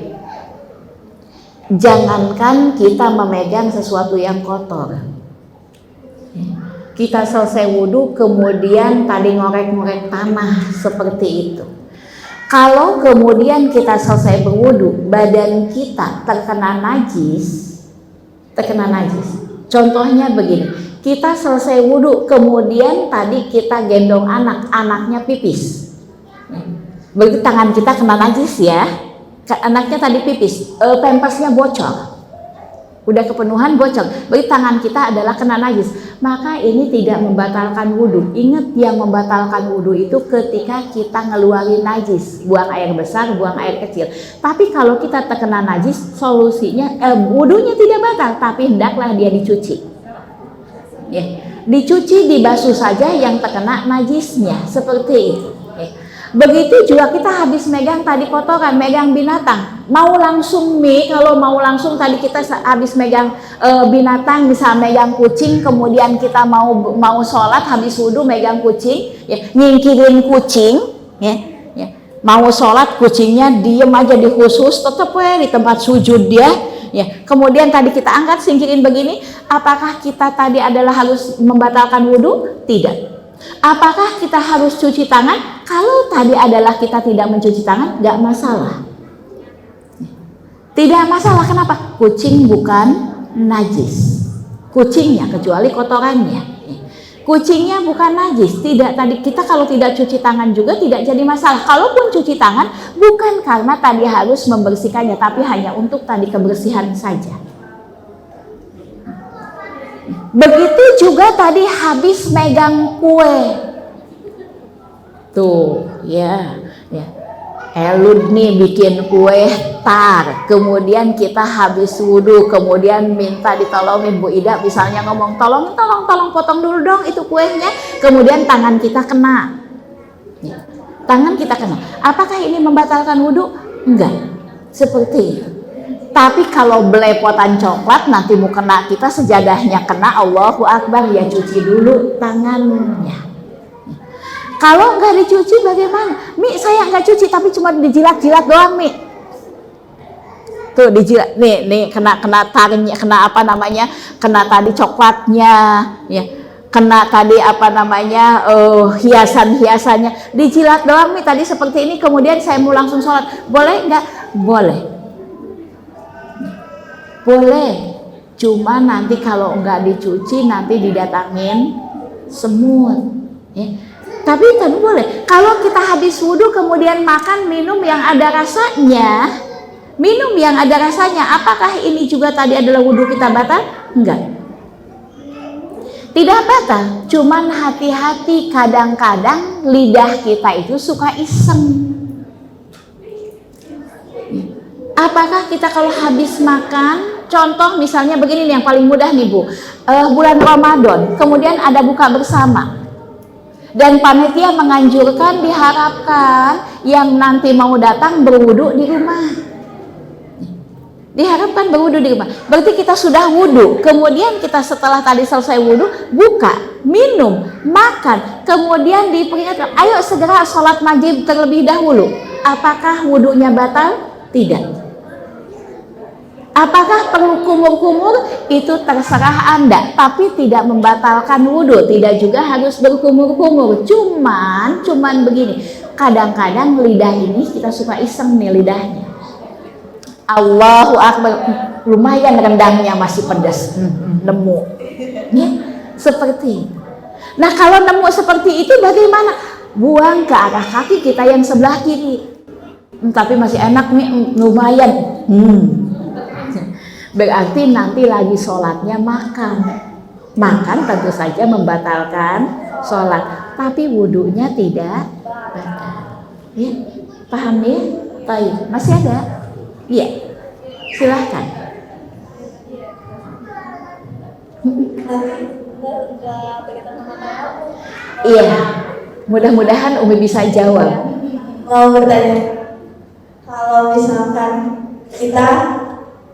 Jangankan kita memegang sesuatu yang kotor. Kita selesai wudu kemudian tadi ngorek-ngorek tanah seperti itu. Kalau kemudian kita selesai berwudu, badan kita terkena najis. Contohnya begini, kita selesai wudu, kemudian tadi kita gendong anaknya pipis. Berarti tangan kita kena najis ya. Anaknya tadi pipis, pampasnya bocor. Udah kepenuhan bocor, berarti tangan kita adalah kena najis. maka ini tidak membatalkan wudhu. Ingat, yang membatalkan wudhu itu ketika kita ngeluarin najis, buang air besar, buang air kecil. Tapi kalau kita terkena najis, solusinya wudhunya tidak batal, tapi hendaklah dia dicuci. Ya, dicuci, dibasuh saja yang terkena najisnya, seperti itu. Ya. Begitu juga kita habis megang tadi kotoran, megang binatang, mau langsung kalau mau langsung tadi kita habis megang binatang, bisa megang kucing, kemudian kita mau sholat habis wudhu megang kucing, ya, nyingkirin kucing, ya, mau sholat kucingnya diem aja di khusus, tetap di tempat sujud dia, ya. Kemudian tadi kita angkat, singkirin begini, apakah kita tadi adalah harus membatalkan wudhu? Tidak. Apakah kita harus cuci tangan? Kalau tadi adalah kita tidak mencuci tangan, nggak masalah. Tidak masalah, kenapa? Kucing bukan najis. Kucingnya, kecuali kotorannya. Kucingnya bukan najis. Tidak, tadi kita kalau tidak cuci tangan juga tidak jadi masalah. Kalaupun cuci tangan, bukan karena tadi harus membersihkannya, tapi hanya untuk tadi kebersihan saja. Begitu juga tadi habis megang kue. Tuh, ya. Elud nih bikin kue tar, kemudian kita habis wudhu, kemudian minta ditolongin Bu Ida, misalnya ngomong tolong potong dulu dong itu kuenya, kemudian tangan kita kena. Ya. Tangan kita kena. Apakah ini membatalkan wudhu? Enggak. Seperti itu. Tapi kalau belepotan coklat nanti mau kena kita, sejadahnya kena, Allahu Akbar, ya cuci dulu tangannya. Kalau nggak dicuci bagaimana? Mi, saya nggak cuci tapi cuma dijilat-jilat doang, Mi. Tuh dijilat, nih kena taringnya, kena apa namanya? Kena tadi coklatnya, ya. Kena tadi apa namanya? Hiasan-hiasannya. Dijilat doang, Mi, tadi seperti ini, kemudian saya mau langsung sholat. Boleh nggak? Boleh. Boleh, cuma nanti kalau enggak dicuci nanti didatangin semut, ya. Tapi boleh. Kalau kita habis wudhu kemudian makan minum yang ada rasanya, apakah ini juga tadi adalah wudhu kita batal? Enggak. Tidak batal, cuman hati-hati, kadang-kadang lidah kita itu suka iseng. Apakah kita kalau habis makan, contoh misalnya begini nih yang paling mudah nih Bu, bulan Ramadan, kemudian ada buka bersama, dan panitia menganjurkan, diharapkan yang nanti mau datang berwudu di rumah. Diharapkan berwudu di rumah. Berarti kita sudah wudu, kemudian kita setelah tadi selesai wudu, buka, minum, makan, kemudian diperingatkan, ayo segera sholat maghrib terlebih dahulu. Apakah wudunya batal? Tidak. Apakah perlu kumur-kumur? Itu terserah Anda, tapi tidak membatalkan wudhu, tidak juga harus berkumur-kumur. Cuman begini, kadang-kadang lidah ini kita suka iseng nih lidahnya. Allahu Akbar, lumayan rendangnya masih pedas, nemu, ya, seperti. Nah kalau nemu seperti itu bagaimana? Buang ke arah kaki kita yang sebelah kiri. Tapi masih enak nih, lumayan. Berarti nanti lagi sholatnya makan tentu saja membatalkan sholat, tapi wudhunya tidak batal. Ya, paham ya? Baik, masih ada? Iya, silahkan. Iya, mudah-mudahan Umi bisa jawab. Mau bertanya, kalau misalkan kita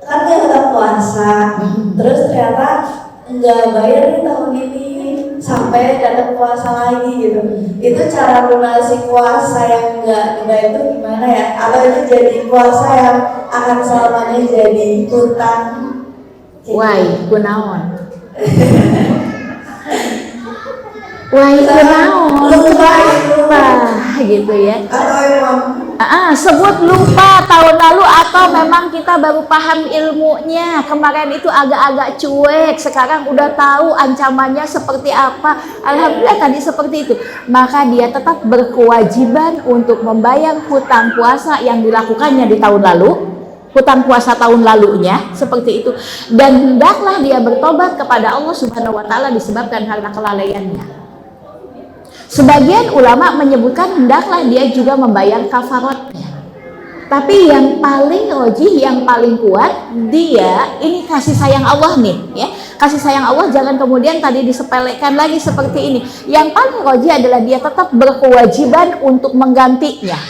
kan nggak puasa, terus ternyata nggak bayar nih tahun ini sampai dapat puasa lagi gitu, itu cara lunasi puasa yang nggak dibayar itu gimana ya? Atau itu jadi puasa yang akan selamanya jadi hutang? Wai, kunaon? Wai, kunaon? Lupa gitu ya? Atau emang sebut lupa tahun lalu, atau memang kita baru paham ilmunya, kemarin itu agak-agak cuek, sekarang udah tahu ancamannya seperti apa. Alhamdulillah tadi seperti itu, maka dia tetap berkewajiban untuk membayar hutang puasa yang dilakukannya di tahun lalu, hutang puasa tahun lalunya seperti itu, dan hendaklah dia bertobat kepada Allah Subhanahu wa taala disebabkan karena kelalaiannya. Sebagian ulama menyebutkan hendaklah dia juga membayar kafaratnya. Tapi yang paling rojih, yang paling kuat, dia ini kasih sayang Allah nih, ya. Kasih sayang Allah jangan kemudian tadi disepelekan lagi seperti ini. Yang paling rojih adalah dia tetap berkewajiban untuk menggantinya.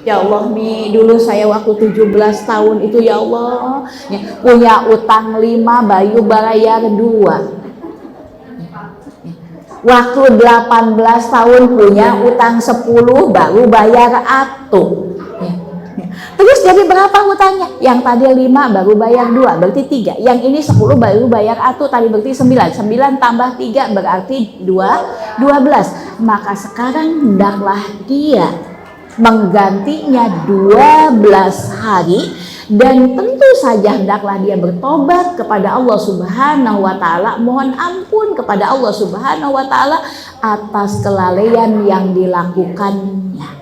Ya Allah nih, dulu saya waktu 17 tahun itu ya Allah, ya, punya utang 5, Bayu bayar 2. Waktu 18 tahun punya utang 10, baru bayar 1. Terus jadi berapa hutangnya? Yang tadi 5 baru bayar 2, berarti 3. Yang ini 10 baru bayar 1, tadi berarti 9. 9 tambah 3 berarti 12. Maka sekarang hendaklah dia menggantinya 12 hari, dan tentu saja hendaklah dia bertobat kepada Allah Subhanahu wa taala, mohon ampun kepada Allah Subhanahu wa taala atas kelalaian yang dilakukannya.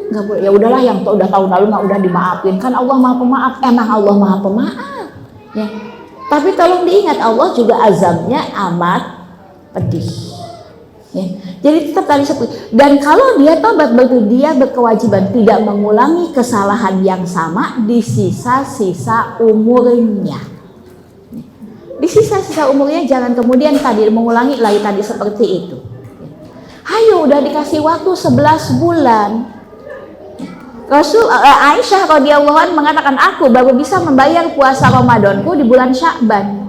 Nggak boleh, ya udahlah yang udah tahun lalu mah udah dimaafin, kan Allah Maha Pemaaf. Emang Allah Maha Pemaaf, ya. Tapi tolong diingat, Allah juga azabnya amat pedih, ya. Jadi tetap tadi seperti, dan kalau dia tobat berarti dia berkewajiban tidak mengulangi kesalahan yang sama di sisa-sisa umurnya. Di sisa-sisa umurnya jangan kemudian tadi mengulangi lagi tadi seperti itu. Hayo, udah dikasih waktu 11 bulan. Aisyah radhiyallahu anha mengatakan, aku baru bisa membayar puasa Ramadanku di bulan Sya'ban.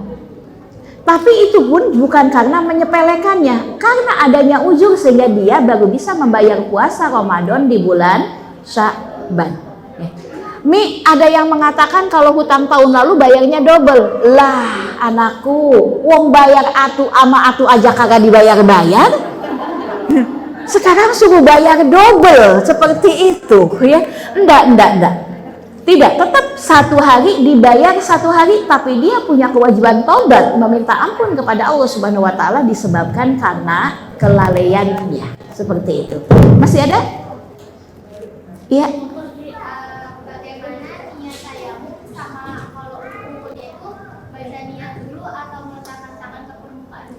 Tapi itu pun bukan karena menyepelekannya, karena adanya uzur sehingga dia baru bisa membayar puasa Ramadan di bulan Sya'ban. Mi, ada yang mengatakan kalau hutang tahun lalu bayarnya double. Lah, anakku, wong bayar atu ama atu aja kagak dibayar-bayar. Sekarang suruh bayar double seperti itu, ya? Enggak. Tidak, tetap 1 hari dibayar 1 hari, tapi dia punya kewajiban tobat meminta ampun kepada Allah Subhanahu wa taala disebabkan karena kelalaiannya. Seperti itu. Masih ada? Iya. Bagaimana niat tayamum sama kalau wudhunya itu baca niat dulu atau meletakkan tangan ke permukaan?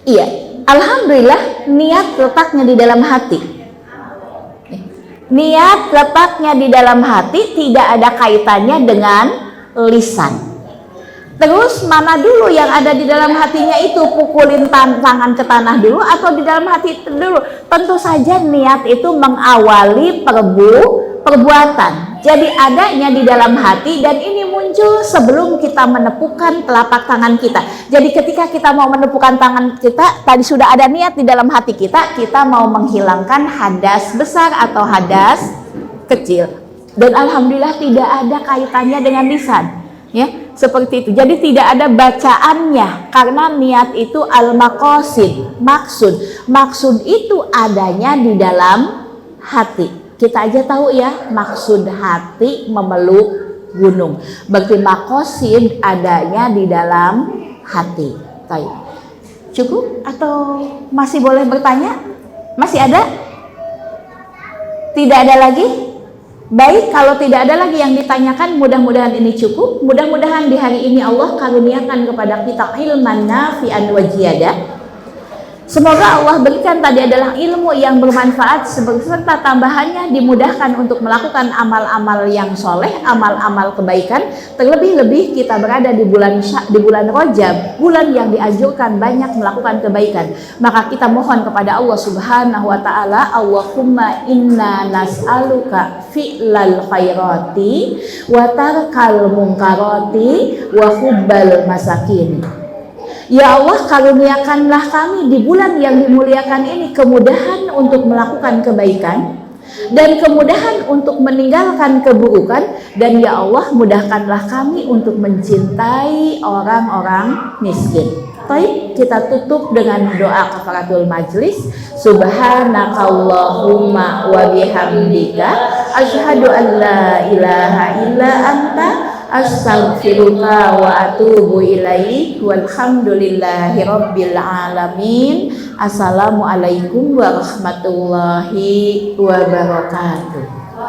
Iya, alhamdulillah niat letaknya di dalam hati. Niat letaknya di dalam hati, tidak ada kaitannya dengan lisan. Terus mana dulu yang ada di dalam hatinya itu, pukulin tangan ke tanah dulu atau di dalam hati dulu? Tentu saja niat itu mengawali perbuatan. Jadi adanya di dalam hati, dan ini muncul sebelum kita menepukkan telapak tangan kita. Jadi ketika kita mau menepukkan tangan kita, tadi sudah ada niat di dalam hati kita mau menghilangkan hadas besar atau hadas kecil. Dan alhamdulillah tidak ada kaitannya dengan lisan, ya, seperti itu. Jadi tidak ada bacaannya, karena niat itu al-maqasid, maksud itu adanya di dalam hati. Kita aja tahu ya, maksud hati memeluk gunung, berarti maqasid adanya di dalam hati. Baik. Cukup atau masih boleh bertanya? Masih ada? Tidak ada lagi? Baik, kalau tidak ada lagi yang ditanyakan, mudah-mudahan ini cukup. Mudah-mudahan di hari ini Allah karuniakan kepada kita ilman nafi'an wa ziyadah. Semoga Allah berikan tadi adalah ilmu yang bermanfaat, serta tambahannya dimudahkan untuk melakukan amal-amal yang soleh, amal-amal kebaikan. Terlebih-lebih kita berada di bulan Rajab, bulan yang dianjurkan banyak melakukan kebaikan. Maka kita mohon kepada Allah Subhanahu wa taala, Allahumma inna nas'aluka fi'lal khairati wa tarkal munkarati wa hubbal masakin. Ya Allah, karuniakanlah kami di bulan yang dimuliakan ini kemudahan untuk melakukan kebaikan dan kemudahan untuk meninggalkan keburukan, dan ya Allah mudahkanlah kami untuk mencintai orang-orang miskin. Baik, kita tutup dengan doa kafaratul majlis. Subhanakallahumma wa bihamdika asyhadu an la ilaha illa anta astaghfiruka wa atubu ilaik. Walhamdulillahi rabbil alamin. Assalamualaikum warahmatullahi wabarakatuh.